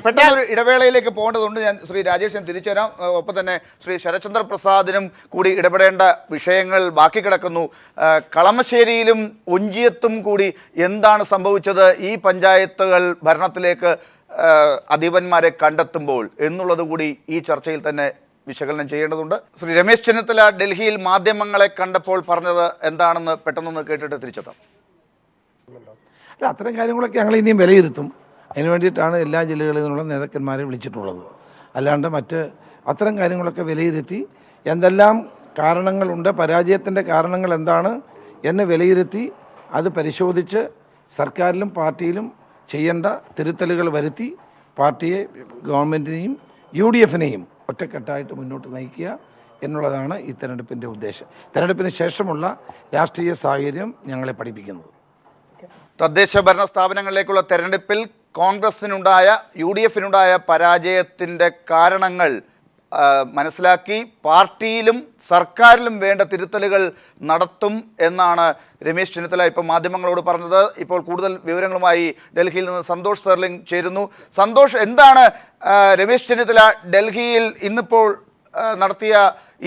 പെട്ടെന്നൊരു ഇടവേളയിലേക്ക് പോകേണ്ടതുണ്ട്. ഞാൻ ശ്രീ രാജേഷിനെ തിരിച്ചു വരാം. ഒപ്പം തന്നെ ശ്രീ ശരത്ചന്ദ്ര പ്രസാദിനും കൂടി ഇടപെടേണ്ട വിഷയങ്ങൾ ബാക്കി കിടക്കുന്നു. കളമശ്ശേരിയിലും ഒഞ്ചിയത്തും കൂടി എന്താണ് സംഭവിച്ചത് ഈ പഞ്ചായത്തുകൾ ഭരണത്തിലേക്ക് അധിപന്മാരെ കണ്ടെത്തുമ്പോൾ എന്നുള്ളത് കൂടി ഈ ചർച്ചയിൽ തന്നെ വിശകലനം ചെയ്യേണ്ടതുണ്ട്. ശ്രീ രമേശ് ചെന്നിത്തല ഡൽഹിയിൽ മാധ്യമങ്ങളെ കണ്ടപ്പോൾ പറഞ്ഞത് എന്താണെന്ന് പെട്ടെന്നൊന്ന് കേട്ടിട്ട് തിരിച്ചെത്താം. അല്ല, അത്തരം കാര്യങ്ങളൊക്കെ ഞങ്ങൾ ഇനിയും വിലയിരുത്തും. അതിന് വേണ്ടിയിട്ടാണ് എല്ലാ ജില്ലകളിൽ നിന്നുള്ള നേതാക്കന്മാരെ വിളിച്ചിട്ടുള്ളത്. അല്ലാണ്ട് മറ്റ് അത്തരം കാര്യങ്ങളൊക്കെ വിലയിരുത്തി എന്തെല്ലാം കാരണങ്ങളുണ്ട്, പരാജയത്തിൻ്റെ കാരണങ്ങൾ എന്താണ് എന്ന് വിലയിരുത്തി അത് പരിശോധിച്ച് സർക്കാരിലും പാർട്ടിയിലും ചെയ്യേണ്ട തിരുത്തലുകൾ വരുത്തി പാർട്ടിയെ, ഗവൺമെൻറ്റിനെയും UDF-നെയും ഒറ്റക്കെട്ടായിട്ട് മുന്നോട്ട് നയിക്കുക എന്നുള്ളതാണ് ഈ തെരഞ്ഞെടുപ്പിൻ്റെ ഉദ്ദേശം. തെരഞ്ഞെടുപ്പിന് ശേഷമുള്ള രാഷ്ട്രീയ സാഹചര്യം ഞങ്ങളെ പഠിപ്പിക്കുന്നത്. തദ്ദേശ ഭരണ സ്ഥാപനങ്ങളിലേക്കുള്ള തെരഞ്ഞെടുപ്പിൽ കോൺഗ്രസിനുണ്ടായ UDF-നുണ്ടായ പരാജയത്തിൻ്റെ കാരണങ്ങൾ മനസ്സിലാക്കി പാർട്ടിയിലും സർക്കാരിലും വേണ്ട തിരുത്തലുകൾ നടത്തും എന്നാണ് രമേശ് ചെന്നിത്തല ഇപ്പോൾ മാധ്യമങ്ങളോട് പറഞ്ഞത്. ഇപ്പോൾ കൂടുതൽ വിവരങ്ങളുമായി ഡൽഹിയിൽ നിന്ന് സന്തോഷ് സ്റ്റെർലിംഗ് ചേരുന്നു. സന്തോഷ്, എന്താണ് രമേശ് ചെന്നിത്തല ഡൽഹിയിൽ ഇന്നിപ്പോൾ നടത്തിയ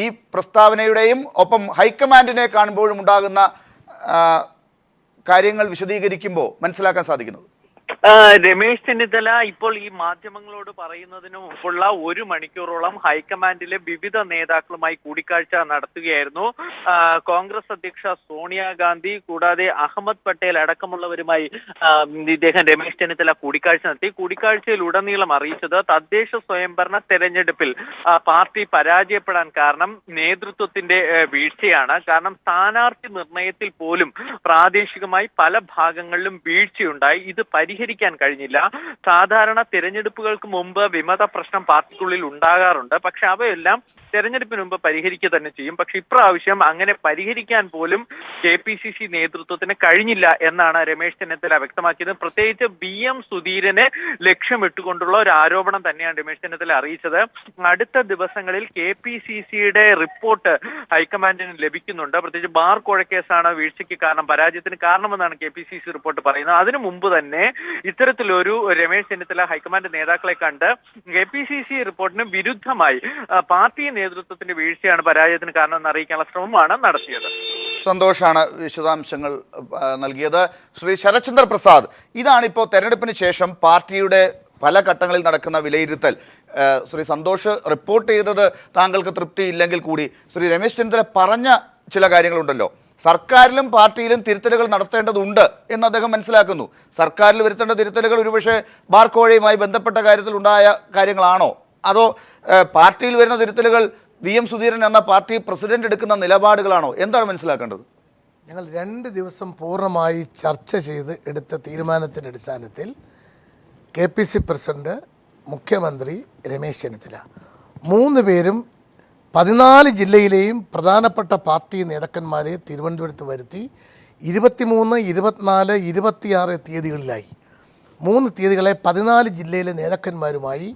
ഈ പ്രസ്താവനയുടെയും ഒപ്പം ഹൈക്കമാൻഡിനെ കാണുമ്പോഴും ഉണ്ടാകുന്ന കാര്യങ്ങൾ വിശദീകരിക്കുമ്പോൾ മനസ്സിലാക്കാൻ സാധിക്കുന്നത്? രമേശ് ചെന്നിത്തല ഇപ്പോൾ ഈ മാധ്യമങ്ങളോട് പറയുന്നതിന് മുമ്പുള്ള 1 മണിക്കൂറോളം ഹൈക്കമാൻഡിലെ വിവിധ നേതാക്കളുമായി കൂടിക്കാഴ്ച നടത്തുകയായിരുന്നു. കോൺഗ്രസ് അധ്യക്ഷ സോണിയാഗാന്ധി കൂടാതെ അഹമ്മദ് പട്ടേൽ അടക്കമുള്ളവരുമായി ഇദ്ദേഹം രമേശ് ചെന്നിത്തല കൂടിക്കാഴ്ച നടത്തി. കൂടിക്കാഴ്ചയിൽ ഉടനീളം അറിയിച്ചത് തദ്ദേശ സ്വയംഭരണ തെരഞ്ഞെടുപ്പിൽ പാർട്ടി പരാജയപ്പെടാൻ കാരണം നേതൃത്വത്തിന്റെ വീഴ്ചയാണ്. കാരണം സ്ഥാനാർത്ഥി നിർണയത്തിൽ പോലും പ്രാദേശികമായി പല ഭാഗങ്ങളിലും വീഴ്ചയുണ്ടായി. ഇത് പരിഹരിക്കാൻ കഴിഞ്ഞില്ല. സാധാരണ തിരഞ്ഞെടുപ്പുകൾക്ക് മുമ്പ് വിമത പ്രശ്നം പാർട്ടിക്കുള്ളിൽ ഉണ്ടാകാറുണ്ട്, പക്ഷെ അവയെല്ലാം തെരഞ്ഞെടുപ്പിന് മുമ്പ് പരിഹരിക്കുക തന്നെ ചെയ്യും. പക്ഷെ ഇപ്രാവശ്യം അങ്ങനെ പരിഹരിക്കാൻ പോലും KPCC നേതൃത്വത്തിന് കഴിഞ്ഞില്ല എന്നാണ് രമേശ് ചെന്നിത്തല വ്യക്തമാക്കിയത്. പ്രത്യേകിച്ച് BM സുധീരനെ ലക്ഷ്യമിട്ടുകൊണ്ടുള്ള ഒരു ആരോപണം തന്നെയാണ് രമേശ് ചെന്നിത്തല അറിയിച്ചത്. അടുത്ത ദിവസങ്ങളിൽ KPCCയുടെ റിപ്പോർട്ട് ഹൈക്കമാൻഡിന് ലഭിക്കുന്നുണ്ട്. പ്രത്യേകിച്ച് ബാർ കോഴക്കേസാണ് വീഴ്ചയ്ക്ക് കാരണം, പരാജയത്തിന് കാരണമെന്നാണ് KPCC റിപ്പോർട്ട് പറയുന്നത്. അതിനു മുമ്പ് തന്നെ ഇത്തരത്തിലൊരു രമേശ് ചെന്നിത്തല ഹൈക്കമാൻഡ് നേതാക്കളെ കണ്ട് KPCC റിപ്പോർട്ടിന് വിരുദ്ധമായി പാർട്ടി നേതൃത്വത്തിന്റെ വീഴ്ചയാണ് പരാജയത്തിന് കാരണമെന്ന് അറിയിക്കാനുള്ള ശ്രമമാണ് നടത്തിയത്. സന്തോഷാണ് വിശദാംശങ്ങൾ നൽകിയത്. ശ്രീ ശരത്ചന്ദ്ര പ്രസാദ്, ഇതാണിപ്പോൾ തെരഞ്ഞെടുപ്പിന് ശേഷം പാർട്ടിയുടെ പല ഘട്ടങ്ങളിൽ നടക്കുന്ന വിലയിരുത്തൽ. ശ്രീ സന്തോഷ് റിപ്പോർട്ട് ചെയ്തത് താങ്കൾക്ക് തൃപ്തിയില്ലെങ്കിൽ കൂടി ശ്രീ രമേശ് ചെന്നിത്തല പറഞ്ഞ ചില കാര്യങ്ങളുണ്ടല്ലോ, സർക്കാരിലും പാർട്ടിയിലും തിരുത്തലുകൾ നടത്തേണ്ടതുണ്ട് എന്ന് അദ്ദേഹം മനസ്സിലാക്കുന്നു. സർക്കാരിൽ വരുത്തേണ്ട തിരുത്തലുകൾ ഒരുപക്ഷെ ബാർക്കോഴയുമായി ബന്ധപ്പെട്ട കാര്യത്തിൽ ഉണ്ടായ കാര്യങ്ങളാണോ, അതോ പാർട്ടിയിൽ വരുന്ന തിരുത്തലുകൾ VM സുധീരൻ എന്ന പാർട്ടി പ്രസിഡന്റ് എടുക്കുന്ന നിലപാടുകളാണോ? എന്താണ് മനസ്സിലാക്കേണ്ടത്? ഞങ്ങൾ 2 ദിവസം പൂർണ്ണമായി ചർച്ച ചെയ്ത് എടുത്ത തീരുമാനത്തിൻ്റെ അടിസ്ഥാനത്തിൽ KPC പ്രസിഡന്റ്, മുഖ്യമന്ത്രി രമേശ് ചെന്നിത്തല 3 പേരും 14 ജില്ലയിലെയും പ്രധാനപ്പെട്ട പാർട്ടി നേതാക്കന്മാരെ തിരുവനന്തപുരത്ത് വരുത്തി 23, 24, 26 തീയതികളിലായി 3 തീയതികളെ 14 ജില്ലയിലെ നേതാക്കന്മാരുമായി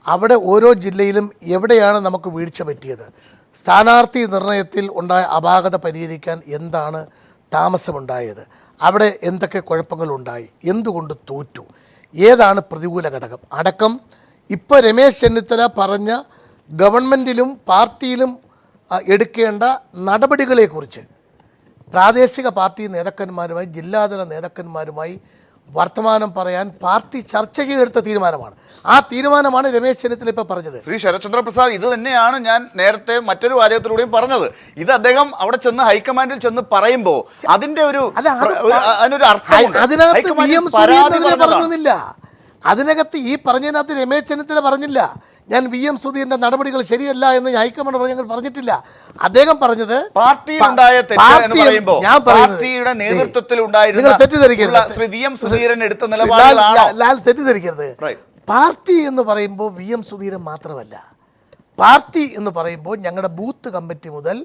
അവിടെ ഓരോ ജില്ലയിലും എവിടെയാണ് നമുക്ക് വീഴ്ച പറ്റിയത്, സ്ഥാനാർത്ഥി നിർണയത്തിൽ ഉണ്ടായ അപാകത പരിഹരിക്കാൻ എന്താണ് താമസമുണ്ടായത്, അവിടെ എന്തൊക്കെ കുഴപ്പങ്ങളുണ്ടായി, എന്തുകൊണ്ട് തോറ്റു, ഏതാണ് പ്രതികൂല ഘടകം അടക്കം ഇപ്പോൾ രമേശ് ചെന്നിത്തല പറഞ്ഞ ഗവൺമെൻറ്റിലും പാർട്ടിയിലും എടുക്കേണ്ട നടപടികളെക്കുറിച്ച് പ്രാദേശിക പാർട്ടി നേതാക്കന്മാരുമായി, ജില്ലാതല നേതാക്കന്മാരുമായി വർത്തമാനം പറയാൻ പാർട്ടി ചർച്ച ചെയ്തെടുത്ത തീരുമാനമാണ്. ആ തീരുമാനമാണ് രമേശ് ചെന്നിത്തല ഇപ്പോൾ പറഞ്ഞത്. ശ്രീ ശരത്ചന്ദ്ര പ്രസാദ്, ഇത് തന്നെയാണ് ഞാൻ നേരത്തെ മറ്റൊരു വാചകത്തിലൂടെയും പറഞ്ഞത്. ഇത് അദ്ദേഹം അവിടെ ചെന്ന് ഹൈക്കമാൻഡിൽ ചെന്ന് പറയുമ്പോൾ അതിന്റെ ഒരു അതിനൊരു അർത്ഥം അതിനകത്ത് VM സുധീരനെതിരെ പറഞ്ഞില്ല. അതിനകത്ത് ഈ പറഞ്ഞതിനകത്ത് രമേശ് ചെന്നിത്തല പറഞ്ഞില്ല ഞാൻ VM സുധീരന്റെ നടപടികൾ ശരിയല്ല എന്ന് ഹൈക്കമാൻഡ് ഞങ്ങൾ പറഞ്ഞിട്ടില്ല. അദ്ദേഹം പറഞ്ഞത് പാർട്ടിയിലുണ്ടായ ഞാൻ പാർട്ടിയുടെ നേതൃത്വത്തിൽ ശ്രീ VM സുധീരൻ എടുത്ത നിലപാടുകളാണ്. തെറ്റിദ്ധരിക്കരുത്. പാർട്ടി എന്ന് പറയുമ്പോൾ VM സുധീരൻ മാത്രമല്ല, പാർട്ടി എന്ന് പറയുമ്പോൾ ഞങ്ങളുടെ ബൂത്ത് കമ്മിറ്റി മുതൽ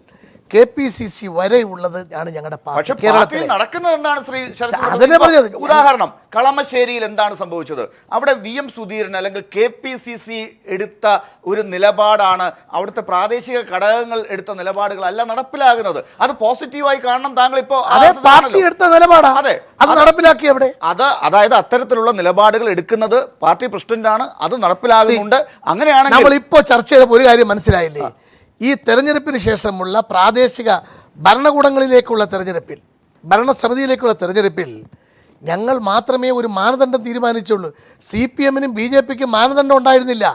KPCC വരെ ഉള്ളത് ആണ് ഞങ്ങളുടെ പാർട്ടി. കേരളത്തിൽ നടക്കുന്നത് എന്താണ് ശ്രീ ശരത്? ഉദാഹരണം, കളമശ്ശേരിയിൽ എന്താണ് സംഭവിച്ചത്? അവിടെ VM സുധീരൻ അല്ലെങ്കിൽ KPCC എടുത്ത ഒരു നിലപാടാണ്, അവിടുത്തെ പ്രാദേശിക ഘടകങ്ങൾ എടുത്ത നിലപാടുകളല്ല നടപ്പിലാകുന്നത്. അത് പോസിറ്റീവായി കാണണം. താങ്കൾ ഇപ്പോൾ പാർട്ടി എടുത്ത നിലപാടാണ്, അതെ, അത് നടപ്പിലാക്കി. അവിടെ അതായത് അത്തരത്തിലുള്ള നിലപാടുകൾ എടുക്കുന്നത് പാർട്ടി പ്രസിഡന്റാണ്, അത് നടപ്പിലാകുന്നുണ്ട്. അങ്ങനെയാണ് നമ്മൾ ഇപ്പോൾ ചർച്ച ചെയ്തപ്പോൾ ഒരു കാര്യം മനസ്സിലായില്ലേ? ഈ തെരഞ്ഞെടുപ്പിന് ശേഷമുള്ള പ്രാദേശിക ഭരണകൂടങ്ങളിലേക്കുള്ള തെരഞ്ഞെടുപ്പിൽ, ഭരണസമിതിയിലേക്കുള്ള തെരഞ്ഞെടുപ്പിൽ ഞങ്ങൾ മാത്രമേ ഒരു മാനദണ്ഡം തീരുമാനിച്ചുള്ളൂ. CPM-നും BJP-ക്കും മാനദണ്ഡം ഉണ്ടായിരുന്നില്ല.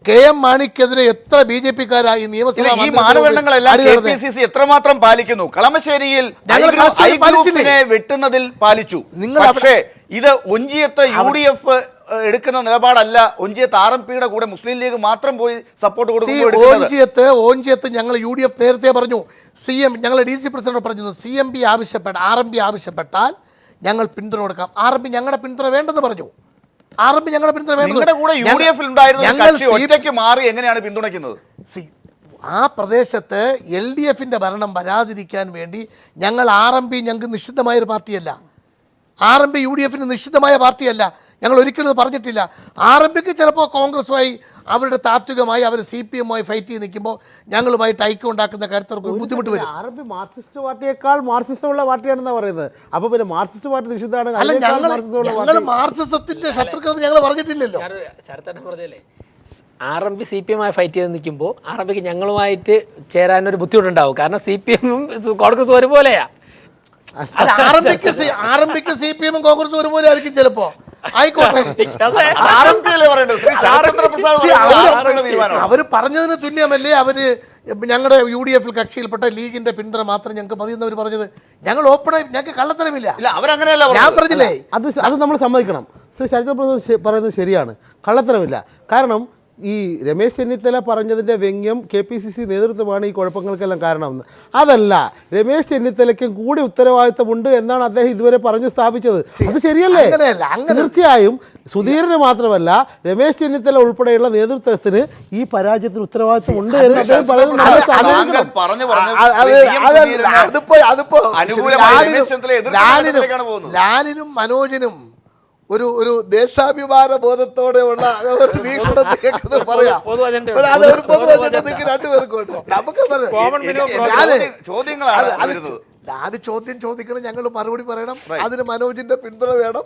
KM മാണിക്കെതിരെ എത്ര BJP-ക്കാരായി നിയമസഭാ ഈ മാനദണ്ഡങ്ങളെല്ലാം KPCC എത്രമാത്രം പാലിക്കുന്നു? കളമശ്ശേരിയിൽ വെട്ടുന്നതിൽ പാലിച്ചു. പക്ഷേ ഇത് ഒഞ്ചിയത്ത് UDF എടുക്കുന്ന നിലപാടല്ല. ഒഞ്ചിയത്ത് RMPയുടെ കൂടെ മുസ്ലിം ലീഗ് മാത്രം പോയി സപ്പോർട്ട് കൊടുക്കുന്നു. ഓഞ്ചിയത്ത് ഞങ്ങൾ UDF നേരത്തെ പറഞ്ഞു, ഞങ്ങൾ DC പ്രസിഡന്റ് പറഞ്ഞു, RMP ആവശ്യപ്പെട്ടാൽ ഞങ്ങൾ പിന്തുണ കൊടുക്കാം. RMP ഞങ്ങളുടെ പിന്തുണ വേണ്ടെന്ന് പറഞ്ഞു. RMP ഞങ്ങളുടെ പിന്തുണ ഒറ്റയ്ക്ക് മാറി എങ്ങനെയാണ് പിന്തുണയ്ക്കുന്നത്? ആ പ്രദേശത്ത് LDF-ന്റെ ഭരണം വരാതിരിക്കാൻ വേണ്ടി ഞങ്ങൾ RMP ഞങ്ങൾക്ക് നിശ്ചിതമായൊരു പാർട്ടിയല്ല. RMP UDF-ന് നിശ്ചിതമായ പാർട്ടിയല്ല. ഞങ്ങൾ ഒരിക്കലും പറഞ്ഞിട്ടില്ല. RMPക്ക് ചിലപ്പോൾ കോൺഗ്രസുമായി അവരുടെ താത്വികമായി അവർ CPM-മായി ഫൈറ്റ് ചെയ്ത് നിൽക്കുമ്പോൾ ഞങ്ങളുമായിട്ട് ഐക്യം ഉണ്ടാക്കുന്ന കാര്യത്തിൽ ബുദ്ധിമുട്ട് വരും. RMP മാർക്സിസ്റ്റ് പാർട്ടിയേക്കാൾ മാർക്സിസമുള്ള പാർട്ടിയാണെന്നാണ് പറയുന്നത്. അപ്പോൾ പിന്നെ മാർക്സിസ്റ്റ് പാർട്ടി നിഷിദ്ധമാണ്. ഞങ്ങൾ മാർക്സിസത്തിന്റെ ശത്രുക്കൾ ഞങ്ങൾ പറഞ്ഞിട്ടില്ലല്ലോ. പറഞ്ഞല്ലേ, RMP CPM-മായി ഫൈറ്റ് ചെയ്ത് നിൽക്കുമ്പോൾ RMPക്ക് ഞങ്ങളുമായിട്ട് ചേരാനൊരു ബുദ്ധിമുട്ടുണ്ടാവും. കാരണം CPM-ഉം കോൺഗ്രസും ഒരുപോലെയാ. RMPക്ക് CPM-ഉം കോൺഗ്രസും ഒരുപോലെ ആയിരിക്കും ചിലപ്പോ. ആയിക്കോട്ടെ, അവര് പറഞ്ഞതിന് തുല്യമല്ലേ അവര് ഞങ്ങളുടെ UDF-ൽ കക്ഷിയിൽപ്പെട്ട ലീഗിന്റെ പിന്തുണ മാത്രം ഞങ്ങൾക്ക് മതി എന്നവർ പറഞ്ഞത്. ഞങ്ങൾ ഓപ്പണായി, ഞങ്ങൾക്ക് കള്ളത്തരമില്ല. ഞാൻ പറഞ്ഞില്ലേ, അത് നമ്മൾ സമ്മതിക്കണം. ശ്രീ ശരത് പറയുന്നത് ശരിയാണ്, കള്ളത്തരമില്ല. കാരണം ഈ രമേശ് ചെന്നിത്തല പറഞ്ഞതിൻ്റെ വ്യംഗ്യം KPCC നേതൃത്വമാണ് ഈ കുഴപ്പങ്ങൾക്കെല്ലാം കാരണമെന്ന്. അതല്ല, രമേശ് ചെന്നിത്തലയ്ക്കും കൂടി ഉത്തരവാദിത്തമുണ്ട് എന്നാണ് അദ്ദേഹം ഇതുവരെ പറഞ്ഞ് സ്ഥാപിച്ചത്. അത് ശരിയല്ലേ? തീർച്ചയായും സുധീരന് മാത്രമല്ല രമേശ് ചെന്നിത്തല ഉൾപ്പെടെയുള്ള നേതൃത്വത്തിന് ഈ പരാജയത്തിന് ഉത്തരവാദിത്തം ഉണ്ട് എന്ന് അദ്ദേഹം പറയുന്നത്. ലാലിനും മനോജിനും ഒരു ദേശാഭിമാന ബോധത്തോടെയുള്ള ഒരു വീക്ഷണത്തിൽ പറയാം. രണ്ടുപേർക്കും നമുക്ക് ചോദ്യം ചോദിക്കണം, ഞങ്ങൾ മറുപടി പറയണം. അതിന് മനോജിന്റെ പിന്തുണ വേണം.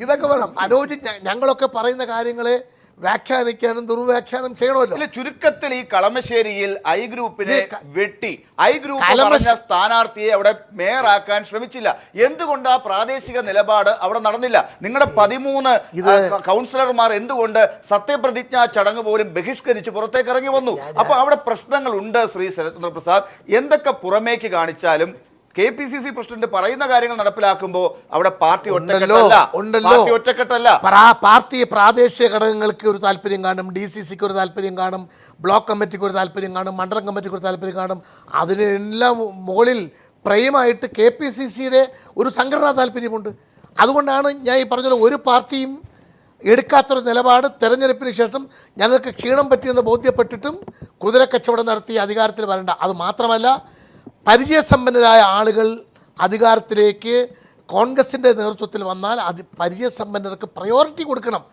ഇതൊക്കെ വേണം. മനോജ് ഞങ്ങളൊക്കെ പറയുന്ന കാര്യങ്ങളെ വ്യാഖ്യാനിക്കാനും ദുർവ്യാഖ്യാനം ചെയ്യണമല്ലോ. ചുരുക്കത്തിൽ ഈ കളമശ്ശേരിയിൽ ഐ ഗ്രൂപ്പിനെ വെട്ടി ഐ ഗ്രൂപ്പ് പറഞ്ഞ സ്ഥാനാർത്ഥിയെ അവിടെ മേയറാക്കാൻ ശ്രമിച്ചില്ല. എന്തുകൊണ്ട് ആ പ്രാദേശിക നിലപാട് അവിടെ നടന്നില്ല? നിങ്ങളുടെ 13 കൗൺസിലർമാർ എന്തുകൊണ്ട് സത്യപ്രതിജ്ഞാ ചടങ്ങ് പോലും ബഹിഷ്കരിച്ച് പുറത്തേക്ക് ഇറങ്ങി വന്നു? അപ്പൊ അവിടെ പ്രശ്നങ്ങളുണ്ട്. ശ്രീ ശരത്ചന്ദ്ര പ്രസാദ്, എന്തൊക്കെ പുറമേക്ക് കാണിച്ചാലും KPCC പ്രസിഡന്റ് പറയുന്ന കാര്യങ്ങൾ നടപ്പിലാക്കുമ്പോൾ അവിടെ പാർട്ടി ഒറ്റക്കെട്ടല്ല. പാർട്ടി പ്രാദേശിക ഘടകങ്ങൾക്ക് ഒരു താല്പര്യം കാണും, DCCക്ക് ഒരു താല്പര്യം കാണും, ബ്ലോക്ക് കമ്മിറ്റിക്ക് ഒരു താല്പര്യം കാണും, മണ്ഡലം കമ്മിറ്റിക്ക് ഒരു താല്പര്യം കാണും. അതിനെല്ലാം മുകളിൽ പ്രൈമായിട്ട് KPCCയുടെ ഒരു സംഘടനാ താല്പര്യമുണ്ട്. അതുകൊണ്ടാണ് ഞാൻ ഈ പറഞ്ഞ ഒരു പാർട്ടിയും എടുക്കാത്തൊരു നിലപാട് തെരഞ്ഞെടുപ്പിന് ശേഷം ഞങ്ങൾക്ക് ക്ഷീണം പറ്റിയെന്ന് ബോധ്യപ്പെട്ടിട്ടും കുതിരക്കച്ചവടം നടത്തി അധികാരത്തിൽ വരണ്ട. അത് മാത്രമല്ല, പരിചയസമ്പന്നരായ ആളുകൾ അധികാരത്തിലേക്ക് കോൺഗ്രസിൻ്റെ നേതൃത്വത്തിൽ വന്നാൽ അത് പരിചയസമ്പന്നർക്ക് പ്രയോറിറ്റി കൊടുക്കണം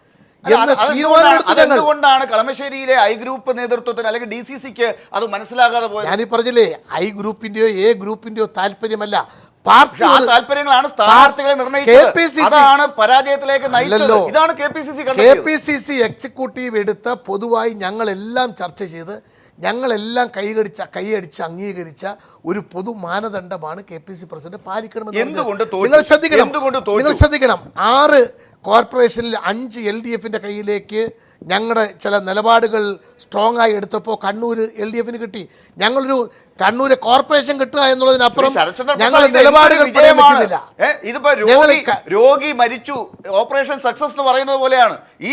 എന്ന് തീരുമാനമെടുത്തു. അതുകൊണ്ടാണ് കളമശ്ശേരിയിലെ ഐ ഗ്രൂപ്പ് നേതൃത്വത്തിന് അല്ലെങ്കിൽ DCCക്ക് അത് മനസ്സിലാകാതെ പോയത്. ഞാനീ പറഞ്ഞില്ലേ, ഐ ഗ്രൂപ്പിൻ്റെയോ എ ഗ്രൂപ്പിൻ്റെയോ താല്പര്യമല്ല, പാർട്ടി താല്പര്യങ്ങളാണ് സ്ഥാനാർത്ഥികളെ നിർണ്ണയിച്ചത്. അതാണ് പരാജയത്തിലേക്ക് നയിച്ചത്. ഇതാണ് KPCC എക്സിക്യൂട്ടീവ് എടുത്ത പൊതുവായി ഞങ്ങളെല്ലാം ചർച്ച ചെയ്ത് ഞങ്ങളെല്ലാം കൈയടിച്ച് അംഗീകരിച്ച ഒരു പൊതു മാനദണ്ഡമാണ് KPCC പ്രസിഡന്റ് പാലിക്കണമെന്ന്. നിങ്ങൾ ശ്രദ്ധിക്കണം, 6 കോർപ്പറേഷനിൽ 5 LDFിൻ്റെ കയ്യിലേക്ക് ഞങ്ങളുടെ ചില നിലപാടുകൾ സ്ട്രോങ് ആയി എടുത്തപ്പോൾ കണ്ണൂർ LDFിന് കിട്ടി. ഞങ്ങളൊരു കണ്ണൂര് കോർപ്പറേഷൻ കിട്ടുക എന്നുള്ളതിനപ്പുറം ഞങ്ങൾ നിലപാടുകൾ ഇതിപ്പോ രോഗി മരിച്ചു, ഓപ്പറേഷൻ സക്സസ് എന്ന് പറയുന്നത് പോലെയാണ്. ഈ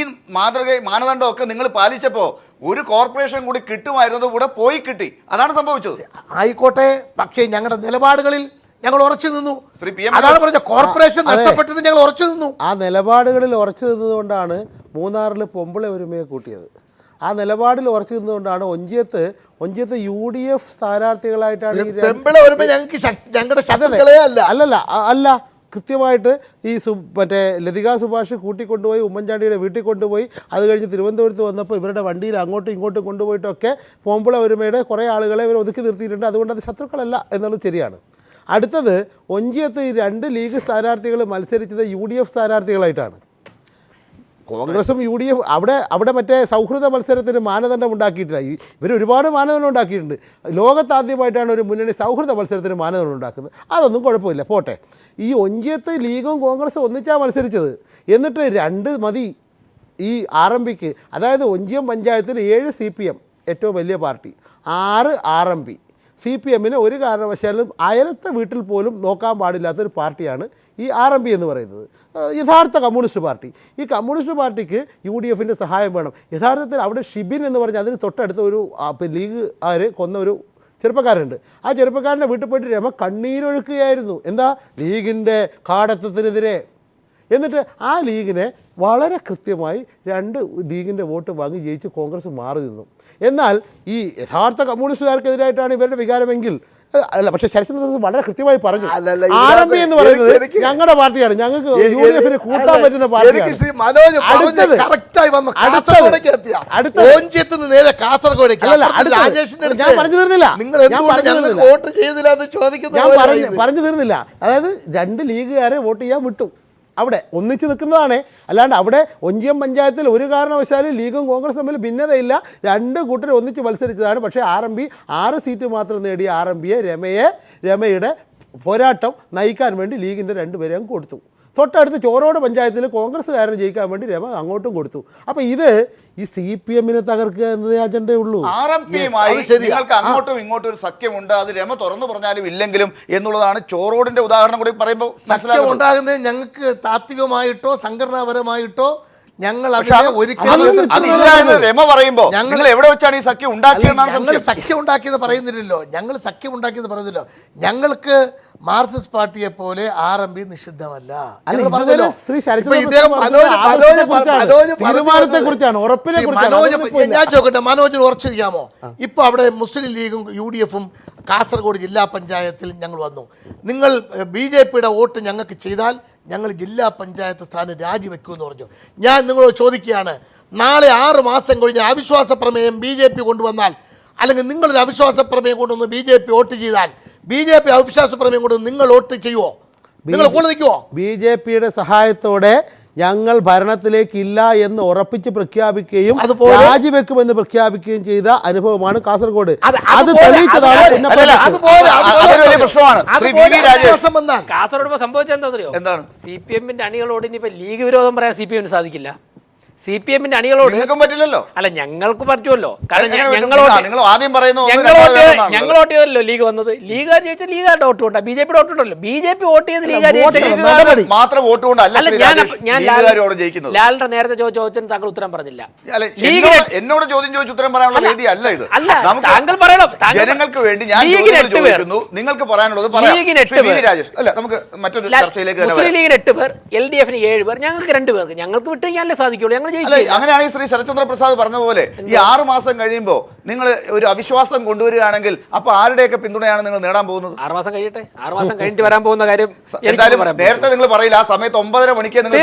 മാനദണ്ഡമൊക്കെ നിങ്ങൾ പാലിച്ചപ്പോ ഒരു കോർപ്പറേഷൻ കൂടി കിട്ടുമായിരുന്നത് കൂടെ പോയി കിട്ടി. അതാണ് സംഭവിച്ചത്. ആയിക്കോട്ടെ, പക്ഷേ ഞങ്ങളുടെ നിലപാടുകളിൽ ഞങ്ങൾ ഉറച്ചു നിന്നു. അതാണ് പറഞ്ഞ കോർപ്പറേഷൻ നഷ്ടപ്പെട്ടിട്ട് ഞങ്ങൾ ഉറച്ചു നിന്നു. ആ നിലപാടുകളിൽ ഉറച്ചു നിന്നതുകൊണ്ടാണ് മൂന്നാറിൽ പൊമ്പിള ഒരുമയെ കൂട്ടിയത്. ആ നിലപാടിൽ ഉറച്ചു നിന്നുകൊണ്ടാണ് ഒഞ്ചിയത്ത് UDF സ്ഥാനാർത്ഥികളായിട്ടാണ് അല്ല കൃത്യമായിട്ട് ഈ മറ്റേ ലതിക സുഭാഷ് കൂട്ടിക്കൊണ്ടുപോയി ഉമ്മൻചാണ്ടിയുടെ വീട്ടിൽ കൊണ്ടുപോയി. അത് കഴിഞ്ഞ് തിരുവനന്തപുരത്ത് വന്നപ്പോൾ ഇവരുടെ വണ്ടിയിൽ അങ്ങോട്ടും ഇങ്ങോട്ടും കൊണ്ടുപോയിട്ടൊക്കെ പൊമ്പിള ഒരുമയുടെ കുറേ ആളുകളെ ഇവർ ഒതുക്കി നിർത്തിയിട്ടുണ്ട്. അതുകൊണ്ട് അത് ശത്രുക്കളല്ല എന്നുള്ളത് ശരിയാണ്. അടുത്തത് ഒഞ്ചിയത്ത് ഈ 2 ലീഗ് സ്ഥാനാർത്ഥികൾ മത്സരിച്ചത് UDF സ്ഥാനാർത്ഥികളായിട്ടാണ്. കോൺഗ്രസും UDF അവിടെ മറ്റേ സൗഹൃദ മത്സരത്തിന് മാനദണ്ഡം ഉണ്ടാക്കിയിട്ടില്ല. ഇവർ ഒരുപാട് മാനദണ്ഡം ഉണ്ടാക്കിയിട്ടുണ്ട്. ലോകത്താദ്യമായിട്ടാണ് ഒരു മുന്നണി സൗഹൃദ മത്സരത്തിന് മാനദണ്ഡം ഉണ്ടാക്കുന്നത്. അതൊന്നും കുഴപ്പമില്ല, പോട്ടെ. ഈ ഒഞ്ചിയത്ത് ലീഗും കോൺഗ്രസും ഒന്നിച്ചാണ് മത്സരിച്ചത്. എന്നിട്ട് 2 മതി ഈ RMPക്ക്. അതായത് ഒഞ്ചിയം പഞ്ചായത്തിൽ 7 CPM ഏറ്റവും വലിയ പാർട്ടി, 6 RMP. CPMന് ഒരു കാരണവശാലും അയലത്തെ വീട്ടിൽ പോലും നോക്കാൻ പാടില്ലാത്തൊരു പാർട്ടിയാണ് ഈ RMP എന്ന് പറയുന്നത്. യഥാർത്ഥ കമ്മ്യൂണിസ്റ്റ് പാർട്ടി. ഈ കമ്മ്യൂണിസ്റ്റ് പാർട്ടിക്ക് UDFിൻ്റെ സഹായം വേണം. യഥാർത്ഥത്തിൽ അവിടെ ഷിബിൻ എന്ന് പറഞ്ഞാൽ അതിന് തൊട്ടടുത്ത ഒരു ലീഗുകാർ കൊന്ന ഒരു ചെറുപ്പക്കാരുണ്ട്. ആ ചെറുപ്പക്കാരൻ്റെ വീട്ടിൽ പോയിട്ട് രമ കണ്ണീരൊഴുക്കുകയായിരുന്നു. എന്താ? ലീഗിൻ്റെ കാടത്തത്തിനെതിരെ. എന്നിട്ട് ആ ലീഗിനെ വളരെ കൃത്യമായി 2 ലീഗിൻ്റെ വോട്ട് വാങ്ങി ജയിച്ച് കോൺഗ്രസ് മാറി നിന്നു. എന്നാൽ ഈ യഥാർത്ഥ കമ്മ്യൂണിസ്റ്റുകാർക്കെതിരായിട്ടാണ് ഇവരുടെ വികാരമെങ്കിൽ അല്ല. പക്ഷേ ശരത്ചന്ദ്ര വളരെ കൃത്യമായി പറഞ്ഞു, RMP എന്ന് പറയുന്നത് ഞങ്ങളുടെ പാർട്ടിയാണ്, ഞങ്ങൾക്ക് UDFിന് കൂട്ടാൻ പറ്റുന്ന പാർട്ടിയാണ്. പറഞ്ഞു തീർന്നില്ല. അതായത് 2 ലീഗുകാരെ വോട്ട് ചെയ്യാൻ വിട്ടു. അവിടെ ഒന്നിച്ച് നിൽക്കുന്നതാണ്. അല്ലാണ്ട് അവിടെ ഒഞ്ചിയം പഞ്ചായത്തിൽ ഒരു കാരണവശാലും ലീഗും കോൺഗ്രസും തമ്മിൽ ഭിന്നതയില്ല. 2 കൂട്ടർ ഒന്നിച്ച് മത്സരിച്ചതാണ്. പക്ഷേ RMP 6 സീറ്റ് മാത്രം നേടിയ RMPയെ രമയുടെ പോരാട്ടം നയിക്കാൻ വേണ്ടി ലീഗിൻ്റെ 2 പേരെ അങ്ങ് കൊടുത്തു. തൊട്ടടുത്ത് ചോറോട് പഞ്ചായത്തിൽ കോൺഗ്രസ്സുകാരന് ജയിക്കാൻ വേണ്ടി രമ അങ്ങോട്ടും കൊടുത്തു. അപ്പോൾ ഇത് ഈ CPMനെ തകർക്കുക എന്നതേ അജണ്ടയുള്ളൂ. നിങ്ങൾക്ക് അങ്ങോട്ടും ഇങ്ങോട്ടും ഒരു സഖ്യമുണ്ട്, അത് രമ തുറന്നു പറഞ്ഞാലും ഇല്ലെങ്കിലും എന്നുള്ളതാണ്. ചോറോടിന്റെ ഉദാഹരണം കൂടി പറയുമ്പോൾ സഖ്യം ഉണ്ടാകുന്നത് ഞങ്ങൾക്ക് താത്വികമായിട്ടോ സംഘടനാപരമായിട്ടോ ഞങ്ങൾ രമ പറയുമ്പോ ഞങ്ങൾ എവിടെ വെച്ചാണ് ഈ സഖ്യം ഉണ്ടാക്കിയതെന്നാണ്. ഞങ്ങൾ സഖ്യം ഉണ്ടാക്കിയത് പറയുന്നില്ലല്ലോ. ഞങ്ങൾക്ക് മാർക്സിസ്റ്റ് പാർട്ടിയെ പോലെ RMP നിഷിദ്ധമല്ല. ഞാൻ ചോദിക്കട്ടെ, മനോജിന് ഉറച്ചിരിക്കാമോ? ഇപ്പൊ അവിടെ മുസ്ലിം ലീഗും UDFും കാസർഗോഡ് ജില്ലാ പഞ്ചായത്തിൽ ഞങ്ങൾ വന്നു. നിങ്ങൾ BJPയുടെ വോട്ട് ഞങ്ങൾക്ക് ചെയ്താൽ ഞങ്ങൾ ജില്ലാ പഞ്ചായത്ത് സ്ഥാനം രാജിവെക്കുമെന്ന് പറഞ്ഞു. ഞാൻ നിങ്ങളോട് ചോദിക്കുകയാണ്, നാളെ 6 മാസം കഴിഞ്ഞ് അവിശ്വാസ പ്രമേയം BJP കൊണ്ടുവന്നാൽ, അല്ലെങ്കിൽ നിങ്ങളൊരു അവിശ്വാസ പ്രമേയം കൊണ്ടുവന്ന് BJP വോട്ട് ചെയ്താൽ, BJP അവിശ്വാസ പ്രമേയം കൊണ്ട് നിങ്ങൾ വോട്ട് ചെയ്യുമോ? നിങ്ങൾ കൂടെ നിൽക്കുമോ? BJPയുടെ സഹായത്തോടെ ഞങ്ങൾ ഭരണത്തിലേക്കില്ല എന്ന് ഉറപ്പിച്ച് പ്രഖ്യാപിക്കുകയും രാജിവെക്കുമെന്ന് പ്രഖ്യാപിക്കുകയും ചെയ്ത അനുഭവമാണ് കാസർഗോഡ്. അത് തെളിയിച്ചതാണ്. കാസർഗോഡ് സംഭവിച്ചെന്താ അറിയോ? എന്താണ്? CPMന്റെ അണികളോട് ഇനിയിപ്പോ ലീഗ് വിരോധം പറയാൻ CPMന് സാധിക്കില്ല. CPM-ന്റെ അണികളോട് നിങ്ങൾക്കും പറ്റില്ലല്ലോ. അല്ല ഞങ്ങൾക്ക് പറ്റുമല്ലോ. കാരണം നിങ്ങൾ ആദ്യം പറയുന്നു ഞങ്ങൾ വോട്ട് ചെയ്തല്ലോ ലീഗ് വന്നത്. ലീഗുകാർ ജയിച്ചാൽ ലീഗുകാരുടെ വോട്ട് കൊണ്ടാ, BJP വോട്ട് ഉണ്ടല്ലോ. BJP വോട്ട് ചെയ്ത് ലീഗുകാർ മാത്രം വോട്ട് കൊണ്ടല്ല ഞാൻ ജയിക്കുന്നത്. ലാലിന്റെ നേരത്തെ ചോദിച്ചതിന് താങ്കൾ ഉത്തരം പറഞ്ഞില്ല. എന്നോട് ചോദ്യം ചോദിച്ച് ഉത്തരം പറയാനുള്ള വേദി അല്ല ഇത്. അല്ല താങ്കൾ പറയണം. ജനങ്ങൾക്ക് വേണ്ടി ഞാൻ ചോദിക്കുന്നു, നിങ്ങൾക്ക് പറയാനുള്ളത് രാജേഷ്. അല്ല നമുക്ക് മറ്റൊരു ചർച്ചയിലേക്ക് മുസ്ലിം ലീഗിന് 8 പേർ, LDF-ന് 7 പേർ, ഞങ്ങൾക്ക് 2 പേർക്ക്. ഞങ്ങൾക്ക് വിട്ട് കഴിഞ്ഞാലേ സാധിക്കുള്ളൂ. ഞങ്ങൾ അങ്ങനെയാണെങ്കിൽ ശ്രീ ശരത്ചന്ദ്ര പ്രസാദ് പറഞ്ഞ പോലെ ഈ 6 മാസം കഴിയുമ്പോൾ നിങ്ങൾ ഒരു അവിശ്വാസം കൊണ്ടുവരികയാണെങ്കിൽ അപ്പൊ ആരുടെയൊക്കെ പിന്തുണയാണ് നിങ്ങൾ നേടാൻ പോകുന്നത്? 6 മാസം കഴിയട്ടെ. 6 മാസം കഴിഞ്ഞിട്ട് വരാൻ പോകുന്ന കാര്യം എന്തായാലും നേരത്തെ നിങ്ങൾ പറയില്ല. ആ സമയത്ത് 9:30 മണിക്ക് നിങ്ങൾ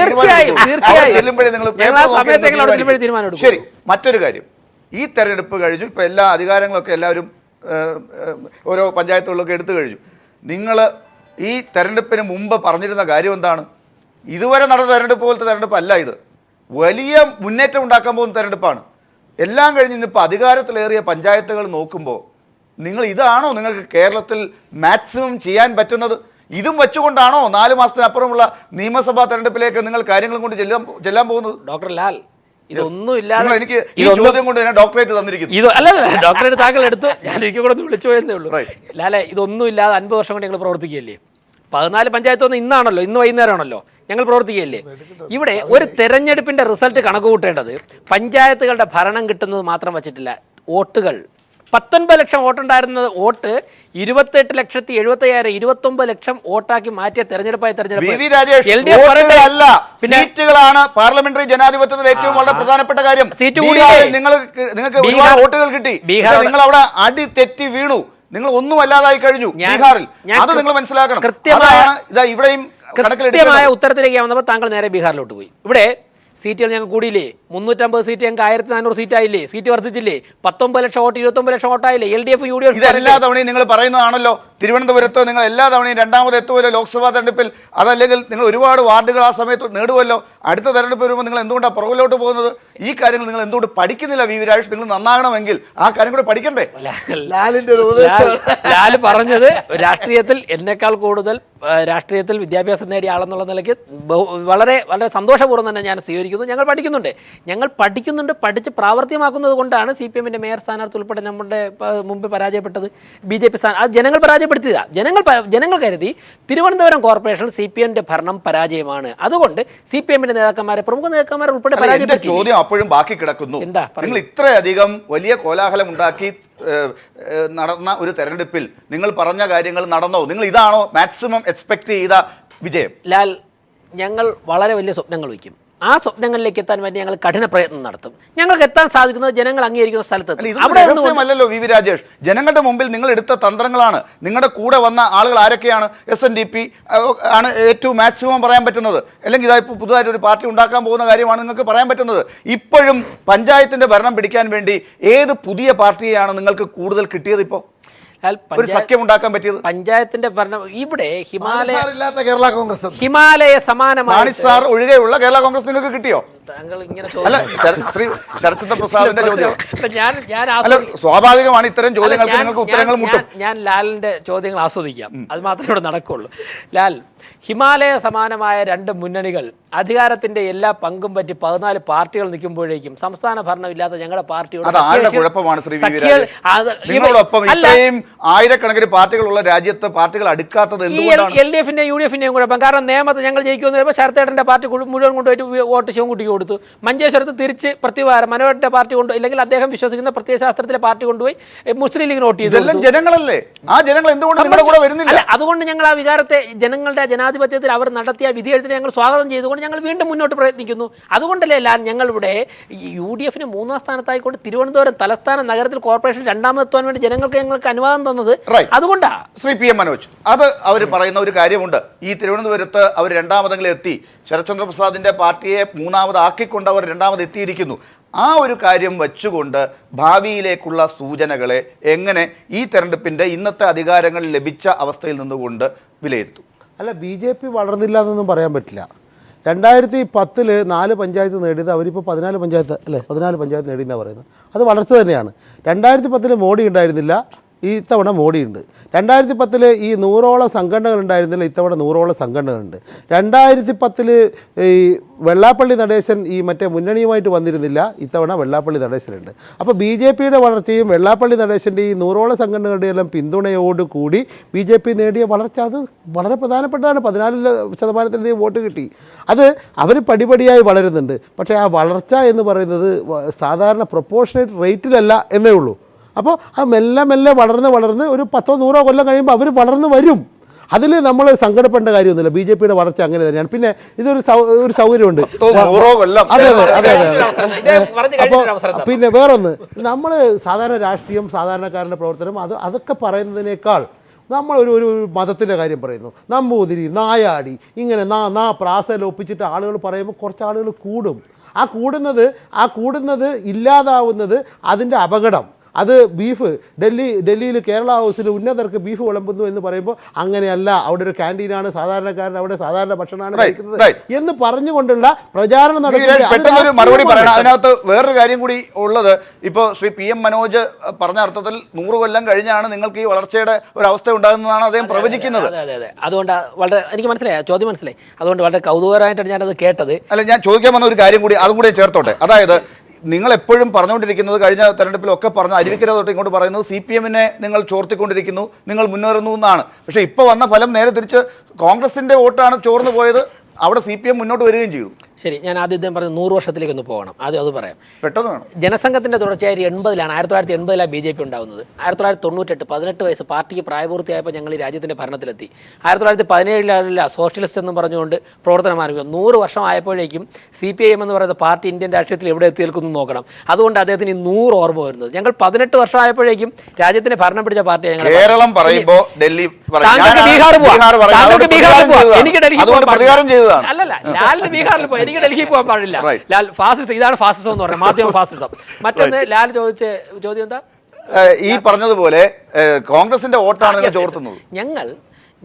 തീരുമാനം. ശരി, മറ്റൊരു കാര്യം, ഈ തെരഞ്ഞെടുപ്പ് കഴിഞ്ഞു. ഇപ്പൊ എല്ലാ അധികാരങ്ങളൊക്കെ എല്ലാവരും ഓരോ പഞ്ചായത്തുകളിലൊക്കെ എടുത്തു കഴിഞ്ഞു. നിങ്ങൾ ഈ തെരഞ്ഞെടുപ്പിന് മുമ്പ് പറഞ്ഞിരുന്ന കാര്യം എന്താണ്? ഇതുവരെ നടന്ന തെരഞ്ഞെടുപ്പ് പോലത്തെ തെരഞ്ഞെടുപ്പ് അല്ല ഇത്. വലിയ മുന്നേറ്റം ഉണ്ടാക്കാൻ പോകുന്ന തെരഞ്ഞെടുപ്പാണ്. എല്ലാം കഴിഞ്ഞ് ഇന്നിപ്പോൾ അധികാരത്തിലേറിയ പഞ്ചായത്തുകൾ നോക്കുമ്പോൾ നിങ്ങൾ ഇതാണോ നിങ്ങൾക്ക് കേരളത്തിൽ മാക്സിമം ചെയ്യാൻ പറ്റുന്നത്? ഇതും വെച്ചുകൊണ്ടാണോ 4 മാസത്തിനപ്പുറമുള്ള നിയമസഭാ തെരഞ്ഞെടുപ്പിലേക്ക് നിങ്ങൾ കാര്യങ്ങളും കൊണ്ട് ചെല്ലാൻ പോകുന്നത്? ഡോക്ടർ ലാൽ, ഇതൊന്നും ഇല്ലാതെ എനിക്ക് ഈ ചോദ്യം കൊണ്ട് ഞാൻ ഡോക്ടറേറ്റ് തന്നിരിക്കുന്നു. ഇത് അല്ല ഡോക്ടറേറ്റ് താങ്കൾ എടുത്ത് ഞാൻ എനിക്ക് കൂടെ ഒന്ന് വിളിച്ചു പോയെന്നേ ഉള്ളൂ. ലാലെ, ഇതൊന്നും ഇല്ലാതെ 50 വർഷം കൊണ്ട് ഞങ്ങൾ പ്രവർത്തിക്കുകയല്ലേ? 14 പഞ്ചായത്തൊന്നും ഇന്നാണല്ലോ, ഇന്ന് വൈകുന്നേരമാണല്ലോ ഞങ്ങൾ പ്രവർത്തിക്കുകയല്ലേ? ഇവിടെ ഒരു തെരഞ്ഞെടുപ്പിന്റെ റിസൾട്ട് കണക്ക് കൂട്ടേണ്ടത് പഞ്ചായത്തുകളുടെ ഭരണം കിട്ടുന്നത് മാത്രം വച്ചിട്ടില്ല. വോട്ടുകൾ 19 ലക്ഷം വോട്ടുണ്ടായിരുന്നത് വോട്ട് 28,75,000 29 ലക്ഷം വോട്ടാക്കി മാറ്റിയ തെരഞ്ഞെടുപ്പായി സീറ്റുകളാണ് പാർലമെന്ററി ജനാധിപത്യത്തിൽ ഏറ്റവും വളരെ പ്രധാനപ്പെട്ട കാര്യം. നിങ്ങൾക്ക് ഒരുപാട് വോട്ടുകൾ കിട്ടി, നിങ്ങൾ അവിടെ അടി തെറ്റി വീണു, നിങ്ങൾ ഒന്നും അല്ലാതായി കഴിഞ്ഞു ബീഹാറിൽ. അത് നിങ്ങൾ മനസ്സിലാക്കണം. ഇവിടെയും കൃത്യമായ ഉത്തരത്തിലേക്ക് വന്നപ്പോൾ താങ്കൾ നേരെ ബീഹാറിലോട്ട് പോയി. ഇവിടെ സീറ്റുകൾ ഞങ്ങൾ കൂടിയില്ലേ? 350 സീറ്റ് ഞങ്ങൾക്ക് 1400 സീറ്റായില്ലേ? സീറ്റ് വർദ്ധിച്ചില്ലേ? 19 ലക്ഷം വോട്ട് 29 ലക്ഷം വോട്ടായില്ലേ? LDF UDF എല്ലാ തവണയും നിങ്ങൾ പറയുന്നതാണല്ലോ. തിരുവനന്തപുരത്ത് നിങ്ങൾ എല്ലാ തവണയും രണ്ടാമത് എത്തുമല്ലോ ലോക്സഭാ തെരഞ്ഞെടുപ്പിൽ. അതല്ലെങ്കിൽ നിങ്ങൾ ഒരുപാട് വാർഡുകൾ ആ സമയത്ത് നേടുമല്ലോ. അടുത്ത തെരഞ്ഞെടുപ്പ് വരുമ്പോൾ നിങ്ങൾ എന്തുകൊണ്ടാണ് പുറകിലോട്ട് പോകുന്നത്? ഈ കാര്യങ്ങൾ നിങ്ങൾ എന്തുകൊണ്ട് പഠിക്കുന്നില്ല? വി രാജേഷ്, നിങ്ങൾ നന്നാകണമെങ്കിൽ ആ കാര്യം കൂടെ പഠിക്കണ്ടേ? ലാൽ പറഞ്ഞത് രാഷ്ട്രീയത്തിൽ എന്നെക്കാൾ കൂടുതൽ രാഷ്ട്രീയത്തിൽ വിദ്യാഭ്യാസം നേടിയ ആളെന്നുള്ള നിലയ്ക്ക് വളരെ വളരെ സന്തോഷപൂർവ്വം തന്നെ ഞാൻ സ്വീകരിക്കുന്നു. ഞങ്ങൾ പഠിക്കുന്നുണ്ട്. പഠിച്ച് പ്രാവർത്തികമാക്കുന്നത് കൊണ്ടാണ് CPM-ന്റെ മേയർ സ്ഥാനാർത്ഥി ഉൾപ്പെടെ നമ്മുടെ മുമ്പ് പരാജയപ്പെട്ടത്. BJP അത് ജനങ്ങൾ പരാജയപ്പെടുത്തിയതാണ്. ജനങ്ങൾ കരുതി തിരുവനന്തപുരം കോർപ്പറേഷൻ CPM-ന്റെ ഭരണം പരാജയമാണ്. അതുകൊണ്ട് CPM-ന്റെ നേതാക്കന്മാരെ, പ്രമുഖ നേതാക്കന്മാരെ ഉൾപ്പെടെ പരാജയപ്പെടുത്തി. ചോദ്യം അപ്പോഴും ബാക്കി കിടക്കുന്നു. നിങ്ങൾ ഇത്രയധികം വലിയ കോലാഹലം ഉണ്ടാക്കി നടന്ന ഒരു തെരഞ്ഞെടുപ്പിൽ നിങ്ങൾ പറഞ്ഞ കാര്യങ്ങൾ നടന്നോ? നിങ്ങൾ ഇതാണോ മാക്സിമം എക്സ്പെക്ട് ചെയ്ത വിജയം? ലാൽ, ഞങ്ങൾ വളരെ വലിയ സ്വപ്നങ്ങൾ വയ്ക്കും. ആ സ്വപ്നങ്ങളിലേക്ക് എത്താൻ വേണ്ടി ഞങ്ങൾ കഠിന പ്രയത്നം നടത്തും. ഞങ്ങൾക്ക് എത്താൻ സാധിക്കുന്നത് ജനങ്ങൾ അംഗീകരിക്കുന്ന സ്ഥലത്ത്. അല്ലല്ലോ വി രാജേഷ്, ജനങ്ങളുടെ മുമ്പിൽ നിങ്ങൾ എടുത്ത തന്ത്രങ്ങളാണ്. നിങ്ങളുടെ കൂടെ വന്ന ആളുകൾ ആരൊക്കെയാണ്? SNDP ആണ് ഏറ്റവും മാക്സിമം പറയാൻ പറ്റുന്നത്. അല്ലെങ്കിൽ ഇതായിപ്പോൾ പുതുതായിട്ട് ഒരു പാർട്ടി ഉണ്ടാക്കാൻ പോകുന്ന കാര്യമാണ് നിങ്ങൾക്ക് പറയാൻ പറ്റുന്നത്. ഇപ്പോഴും പഞ്ചായത്തിന്റെ ഭരണം പിടിക്കാൻ വേണ്ടി ഏത് പുതിയ പാർട്ടിയെയാണ് നിങ്ങൾക്ക് കൂടുതൽ കിട്ടിയത്? ഇപ്പോൾ ഒരു സഖ്യം ഉണ്ടാക്കാൻ പറ്റിയത് പഞ്ചായത്തിന്റെ ഭരണം ഇവിടെ ഹിമാലയ സമാനമായ സാർ ഒഴികെയുള്ള കേരള കോൺഗ്രസ് നിങ്ങൾക്ക് കിട്ടിയോ? താങ്കൾ ഇങ്ങനെ ശ്രീ ശരത്ചന്ദ്ര പ്രസാദിന്റെ ചോദ്യം ഞാൻ സ്വാഭാവികമാണ്. ഇത്തരം ചോദ്യങ്ങൾക്ക് നിങ്ങൾക്ക് ഉത്തരങ്ങൾ മുട്ടും. ഞാൻ ലാലിന്റെ ചോദ്യങ്ങൾ ആസ്വദിക്കാം, അത് മാത്രമേ ഇവിടെ നടക്കുള്ളൂ. ലാൽ, ഹിമാലയ സമാനമായ 2 മുന്നണികൾ അധികാരത്തിന്റെ എല്ലാ പങ്കും പറ്റി 14 പാർട്ടികൾ നിൽക്കുമ്പോഴേക്കും സംസ്ഥാന ഭരണമില്ലാത്ത ഞങ്ങളുടെ പാർട്ടിയോട് കുഴപ്പമാണ് ശ്രീ വി രാജേഷ്. നിങ്ങളോടൊപ്പം ഇത്രയും ആയിരക്കണക്കിന് പാർട്ടികളുള്ള രാജ്യത്ത് പാർട്ടികൾ അടുക്കാത്തത് എന്തുകൊണ്ടാണ്? LDF-ന്റെയും UDF-ന്റെയും കുഴപ്പം. കാരണം നേമത്ത് ഞങ്ങൾ ജയിക്കുമെന്ന് ശരത്തേട്ടന്റെ പാർട്ടി മുഴുവൻ കൊണ്ടുപോയിട്ട് വോട്ട് ശിവൻകുട്ടിക്ക് കൊടുത്തു. മഞ്ചേശ്വരത്ത് തിരിച്ച് പ്രത്യുവാരം മനോഹരന്റെ പാർട്ടി കൊണ്ട്, ഇല്ലെങ്കിൽ അദ്ദേഹം വിശ്വസിക്കുന്ന പ്രത്യയശാസ്ത്രത്തിലെ പാർട്ടി കൊണ്ടുപോയി മുസ്ലിം ലീഗിന് വോട്ട് ചെയ്തു. ജനങ്ങളല്ലേ, ആ ജനങ്ങൾ എന്തുകൊണ്ട് നിങ്ങളുടെ കൂടെ വരുന്നില്ല? അതുകൊണ്ട് ഞങ്ങൾ ആ വികാരത്തെ, ജനങ്ങളുടെ ജനാധിപത്യത്തിൽ അവർ നടത്തിയ വിധിയെഴുത്തിനെ ഞങ്ങൾ സ്വാഗതം ചെയ്തുകൊണ്ട് ഞങ്ങൾ വീണ്ടും മുന്നോട്ട് പ്രയത്നിക്കുന്നു. അതുകൊണ്ടല്ലേ ലാൽ, ഞങ്ങളിവിടെ UDF-ന് 3ാം സ്ഥാനത്തായിക്കൊണ്ട് തിരുവനന്തപുരം തലസ്ഥാന നഗരത്തിൽ കോർപ്പറേഷൻ 2ാമതെത്താൻ വേണ്ടി ഞങ്ങൾക്ക് അനുവാദം തന്നത് അതുകൊണ്ടാണ്. ശ്രീ PM മനോജ്, അത് അവർ പറയുന്ന ഒരു കാര്യമുണ്ട്. ഈ തിരുവനന്തപുരത്ത് അവർ 2ാമതെങ്കിലും എത്തി. ശരത്ചന്ദ്ര പ്രസാദിന്റെ പാർട്ടിയെ 3ാമതാക്കിക്കൊണ്ട് അവർ 2ാമത് എത്തിയിരിക്കുന്നു. ആ ഒരു കാര്യം വെച്ചുകൊണ്ട് ഭാവിയിലേക്കുള്ള സൂചനകളെ എങ്ങനെ ഈ തെരഞ്ഞെടുപ്പിന്റെ ഇന്നത്തെ അധികാരങ്ങൾ ലഭിച്ച അവസ്ഥയിൽ നിന്നുകൊണ്ട് വിലയിരുത്തും? അല്ല, BJP വളർന്നില്ല എന്നൊന്നും പറയാൻ പറ്റില്ല. 2010 4 പഞ്ചായത്ത് നേടിയത് അവരിപ്പോൾ 14 പഞ്ചായത്ത് അല്ലേ, 14 പഞ്ചായത്ത് നേടിയെന്നാണ് പറയുന്നത്. അത് വളർച്ച തന്നെയാണ്. 2010 മോഡി ഉണ്ടായിരുന്നില്ല, ഇത്തവണ മോഡിയുണ്ട്. 2010 ഈ 100ഓളം സംഘടനകൾ ഉണ്ടായിരുന്നില്ല, ഇത്തവണ 100ഓളം സംഘടനകളുണ്ട്. 2010 ഈ വെള്ളാപ്പള്ളി നടേശൻ ഈ മറ്റേ മുന്നണിയുമായിട്ട് വന്നിരുന്നില്ല, ഇത്തവണ വെള്ളാപ്പള്ളി നടേശനുണ്ട്. അപ്പോൾ BJPയുടെ വളർച്ചയും വെള്ളാപ്പള്ളി നടേശൻ്റെ ഈ 100ഓളം സംഘടനകളുടെ എല്ലാം പിന്തുണയോടുകൂടി BJP നേടിയ വളർച്ച അത് വളരെ പ്രധാനപ്പെട്ടതാണ്. 14% വോട്ട് കിട്ടി. അത് അവർ പടിപടിയായി വളരുന്നുണ്ട്. പക്ഷേ ആ വളർച്ച എന്ന് പറയുന്നത് സാധാരണ പ്രൊപ്പോർഷനേറ്റ് റേറ്റിലല്ല എന്നേ ഉള്ളൂ. അപ്പോൾ ആ മെല്ലെ മെല്ലെ വളർന്ന് ഒരു 10-100 കൊല്ലം കഴിയുമ്പോൾ അവർ വളർന്നു വരും. അതിൽ നമ്മൾ സങ്കടപ്പെടേണ്ട കാര്യമൊന്നുമില്ല. BJPയുടെ വളർച്ച അങ്ങനെ തന്നെയാണ്. പിന്നെ ഇതൊരു സൗകര്യമുണ്ട്. അപ്പോൾ പിന്നെ വേറൊന്ന്, നമ്മൾ സാധാരണ രാഷ്ട്രീയം, സാധാരണക്കാരൻ്റെ പ്രവർത്തനം അതൊക്കെ പറയുന്നതിനേക്കാൾ നമ്മൾ ഒരു മതത്തിൻ്റെ കാര്യം പറയുന്നു. നമ്പൂതിരി, നായാടി, ഇങ്ങനെ പ്രാസയിൽ ഒപ്പിച്ചിട്ട് ആളുകൾ പറയുമ്പോൾ കുറച്ച് ആളുകൾ കൂടും. ആ കൂടുന്നത് ഇല്ലാതാവുന്നത് അതിൻ്റെ അപകടം. അത് ബീഫ് ഡൽഹിയിൽ കേരള ഹൗസിൽ ഉന്നതർക്ക് ബീഫ് വിളമ്പുന്നു എന്ന് പറയുമ്പോൾ അങ്ങനെയല്ല, അവിടെ ഒരു ക്യാൻറ്റീനാണ്, സാധാരണക്കാരൻ അവിടെ സാധാരണ ഭക്ഷണമാണ് കഴിക്കുന്നത് എന്ന് പറഞ്ഞുകൊണ്ടുള്ള പ്രചാരണം പെട്ടെന്നൊരു മറുപടി പറയണം. അതിനകത്ത് വേറൊരു കാര്യം കൂടി ഉള്ളത്, ഇപ്പോൾ ശ്രീ PM മനോജ് പറഞ്ഞ അർത്ഥത്തിൽ 100 കൊല്ലം കഴിഞ്ഞാണ് നിങ്ങൾക്ക് ഈ വളർച്ചയുടെ ഒരു അവസ്ഥ ഉണ്ടാകുന്നതാണ് അദ്ദേഹം പ്രവചിക്കുന്നത്. അതെ. അതുകൊണ്ട് വളരെ എനിക്ക് ചോദ്യം മനസ്സിലായി. അതുകൊണ്ട് വളരെ കൗതുകരമായിട്ടാണ് ഞാനത് കേട്ടത്. അല്ല, ഞാൻ ചോദിക്കാൻ വന്ന ഒരു കാര്യം കൂടി അതും കൂടി ചേർത്തോട്ടെ. അതായത് നിങ്ങൾ എപ്പോഴും പറഞ്ഞുകൊണ്ടിരിക്കുന്നത്, കഴിഞ്ഞ തെരഞ്ഞെടുപ്പിലൊക്കെ പറഞ്ഞ അരുവിക്കര തൊട്ട് ഇങ്ങോട്ട് പറയുന്നത് CPM-നെ നിങ്ങൾ ചോർത്തിക്കൊണ്ടിരിക്കുന്നു, നിങ്ങൾ മുന്നേറുന്നു എന്നാണ്. പക്ഷേ ഇപ്പോൾ വന്ന ഫലം നേരെ തിരിച്ച് കോൺഗ്രസിൻ്റെ വോട്ടാണ് ചോർന്നു പോയത്. അവിടെ CPM മുന്നോട്ട് വരികയും ചെയ്തു. ശരി, ഞാൻ ആദ്യം പറഞ്ഞ 100 വർഷത്തിലേക്ക് ഒന്ന് പോകണം. ആദ്യം അത് പറയാം. പെട്ടെന്ന് വേണം. ജനസംഘത്തിൻ്റെ തുടർച്ചയായി 1980-ലാണ് BJP ഉണ്ടാകുന്നത്. 1998 18 വയസ്സ് പാർട്ടിക്ക് പ്രായപൂർത്തിയായപ്പോൾ ഞങ്ങൾ ഈ രാജ്യത്തിൻ്റെ ഭരണത്തിലെത്തി. 1917 സോഷ്യലിസ്റ്റ് എന്ന് പറഞ്ഞുകൊണ്ട് പ്രവർത്തനം ആരംഭിക്കും. 100 വർഷമായപ്പോഴേക്കും CPIM എന്ന് പറയുന്ന പാർട്ടി ഇന്ത്യൻ രാഷ്ട്രീയത്തിൽ എവിടെ എത്തി നിൽക്കുന്നു നോക്കണം. അതുകൊണ്ട് അദ്ദേഹത്തിന് 100 ഓർമ്മ വരുന്നത്. ഞങ്ങൾ 18 വർഷമായപ്പോഴേക്കും രാജ്യത്തിന് ഭരണം പിടിച്ച പാർട്ടിയാണ് ഞങ്ങൾ. കേരളം പറയുമ്പോൾ ഡൽഹി, ബീഹാർ പോവാം, എനിക്ക് ഡൽഹി അല്ലല്ല, ലാലിന് ബീഹാറിൽ പോയി, എനിക്ക് ഡൽഹിയിൽ പോകാൻ പാടില്ല. ലാൽ ഫാസിസം, ഇതാണ് ഫാസിസം എന്ന് പറയുന്നത്, മാധ്യമ ഫാസിസം. മറ്റൊന്ന്, ലാൽ ചോദിച്ച ചോദ്യം എന്താ? ഈ പറഞ്ഞതുപോലെ കോൺഗ്രസിന്റെ വോട്ടാണ് നിങ്ങൾ ചോർത്തുന്നത്.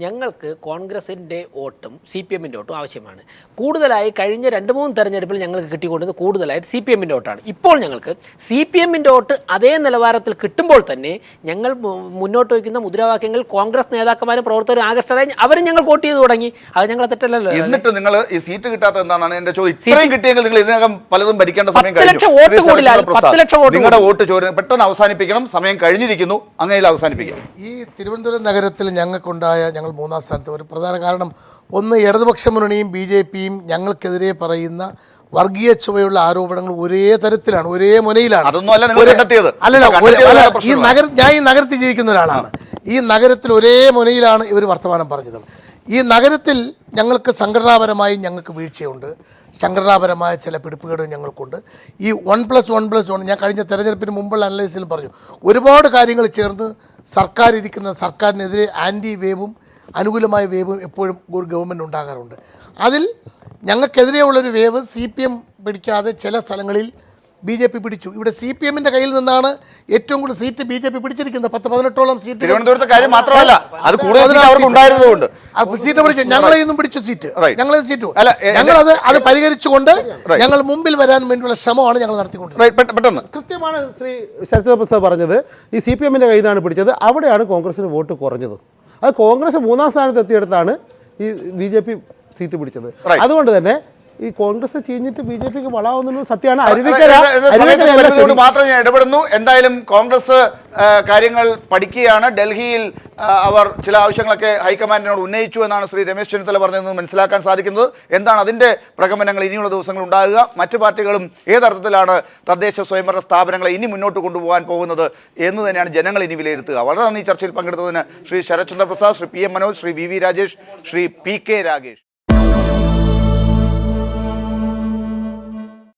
ഞങ്ങൾക്ക് കോൺഗ്രസിൻ്റെ വോട്ടും CPM-ൻ്റെ വോട്ടും ആവശ്യമാണ്. കൂടുതലായി കഴിഞ്ഞ 2-3 തെരഞ്ഞെടുപ്പിൽ ഞങ്ങൾക്ക് കിട്ടിക്കൊണ്ടത് കൂടുതലായിട്ട് CPM-ൻ്റെ വോട്ടാണ്. ഇപ്പോൾ ഞങ്ങൾക്ക് CPM-ൻ്റെ വോട്ട് അതേ നിലവാരത്തിൽ കിട്ടുമ്പോൾ തന്നെ ഞങ്ങൾ മുന്നോട്ട് വയ്ക്കുന്ന മുദ്രാവാക്യങ്ങൾ കോൺഗ്രസ് നേതാക്കന്മാരും പ്രവർത്തകരും ആകർഷകരായി അവരും ഞങ്ങൾ വോട്ട് ചെയ്ത് തുടങ്ങി. അത് ഞങ്ങൾ തെറ്റല്ലല്ലോ. എന്നിട്ട് നിങ്ങൾ ഈ സീറ്റ് കിട്ടാത്ത എന്താണ് എന്റെ ചോദ്യം? ഇത്രയും കിട്ടിയെങ്കിൽ നിങ്ങൾ ഇതിനകം പലതും ഭരിക്കേണ്ട സമയം 10 ലക്ഷം വോട്ട് നിങ്ങളുടെ വോട്ട് ചോദ്യം പെട്ടെന്ന് അവസാനിപ്പിക്കണം. സമയം കഴിഞ്ഞിരിക്കുന്നു. അങ്ങനെ അവസാനിപ്പിക്കണം. ഈ തിരുവനന്തപുരം നഗരത്തിൽ ഞങ്ങൾക്കുണ്ടായ 3-ാം സ്ഥാനത്ത് ഒരു പ്രധാന കാരണം, ഒന്ന്, ഇടതുപക്ഷ മുന്നണിയും BJP-യും ഞങ്ങൾക്കെതിരെ പറയുന്ന വർഗീയ ചുവയുള്ള ആരോപണങ്ങൾ ഒരേ തരത്തിലാണ്, ഒരേ മുനയിലാണ്. ഞാൻ ഈ നഗരത്തിൽ ജീവിക്കുന്ന ഒരാളാണ്. ഈ നഗരത്തിൽ ഒരേ മുനയിലാണ് ഇവർ വർത്തമാനം പറഞ്ഞത്. ഈ നഗരത്തിൽ ഞങ്ങൾക്ക് സംഘടനാപരമായി ഞങ്ങൾക്ക് വീഴ്ചയുണ്ട്, സംഘടനാപരമായ ചില പിടിപ്പുകേടും ഞങ്ങൾക്കുണ്ട്. ഈ 1+1+1 ഞാൻ കഴിഞ്ഞ തെരഞ്ഞെടുപ്പിന് മുമ്പുള്ള അനലൈസിൽ പറഞ്ഞു, ഒരുപാട് കാര്യങ്ങൾ ചേർന്ന് സർക്കാരിനെതിരെ ആൻറ്റി വേവും അനുകൂലമായ വേവും എപ്പോഴും ഒരു ഗവൺമെൻറ് ഉണ്ടാകാറുണ്ട്. അതിൽ ഞങ്ങൾക്കെതിരെയുള്ളൊരു വേവ് CPM പിടിക്കാതെ ചില സ്ഥലങ്ങളിൽ BJP പിടിച്ചു. ഇവിടെ CPM-ന്റെ കയ്യിൽ നിന്നാണ് ഏറ്റവും കൂടുതൽ സീറ്റ് BJP പിടിച്ചിരിക്കുന്നത്. 10-18ഓളം സീറ്റ് തിരുവനന്തപുരത്തെ കാര്യം മാത്രമല്ല, അത് കൂടുതൽ സീറ്റ് പിടിച്ചു. ഞങ്ങളെ നിന്നും പിടിച്ചു സീറ്റ്, ഞങ്ങളെ സീറ്റ്. ഞങ്ങളത് പരിഹരിച്ചുകൊണ്ട് ഞങ്ങൾ മുമ്പിൽ വരാൻ വേണ്ടിയുള്ള ശ്രമമാണ് ഞങ്ങൾ നടത്തിക്കൊണ്ടിരിക്കുന്നത്. കൃത്യമാണ് ശ്രീ ശരത് പ്രസാദ് പറഞ്ഞത്. ഈ CPM-ന്റെ കയ്യിൽ നിന്നാണ് പിടിച്ചത്. അവിടെയാണ് കോൺഗ്രസിന് വോട്ട് കുറഞ്ഞത്. അത് കോൺഗ്രസ് 3-ാം സ്ഥാനത്ത് എത്തിയെടുത്താണ് ഈ BJP സീറ്റ് പിടിച്ചത്. അതുകൊണ്ട് തന്നെ ഈ കോൺഗ്രസ് ചീഞ്ഞിട്ട് BJP-ക്ക് വളാവുന്ന സത്യമാണ്. മാത്രം ഞാൻ ഇടപെടുന്നു. എന്തായാലും കോൺഗ്രസ് കാര്യങ്ങൾ പഠിക്കുകയാണ്. ഡൽഹിയിൽ അവർ ചില ആവശ്യങ്ങളൊക്കെ ഹൈക്കമാൻഡിനോട് ഉന്നയിച്ചു എന്നാണ് ശ്രീ രമേശ് ചെന്നിത്തല പറഞ്ഞതെന്ന് മനസ്സിലാക്കാൻ സാധിക്കുന്നത്. എന്താണ് അതിൻ്റെ പ്രകമനങ്ങൾ ഇനിയുള്ള ദിവസങ്ങൾ ഉണ്ടാകുക? മറ്റു പാർട്ടികളും ഏതർത്ഥത്തിലാണ് തദ്ദേശ സ്വയംഭരണ സ്ഥാപനങ്ങളെ ഇനി മുന്നോട്ട് കൊണ്ടുപോകാൻ പോകുന്നത് എന്ന് തന്നെയാണ് ജനങ്ങൾ ഇനി വിലയിരുത്തുക. വളരെ നന്ദി ചർച്ചയിൽ പങ്കെടുത്തതിന് Shri Sarathchandra Prasad, Shri PM Manoj, Shri VV Rajesh, Shri PK Ragesh.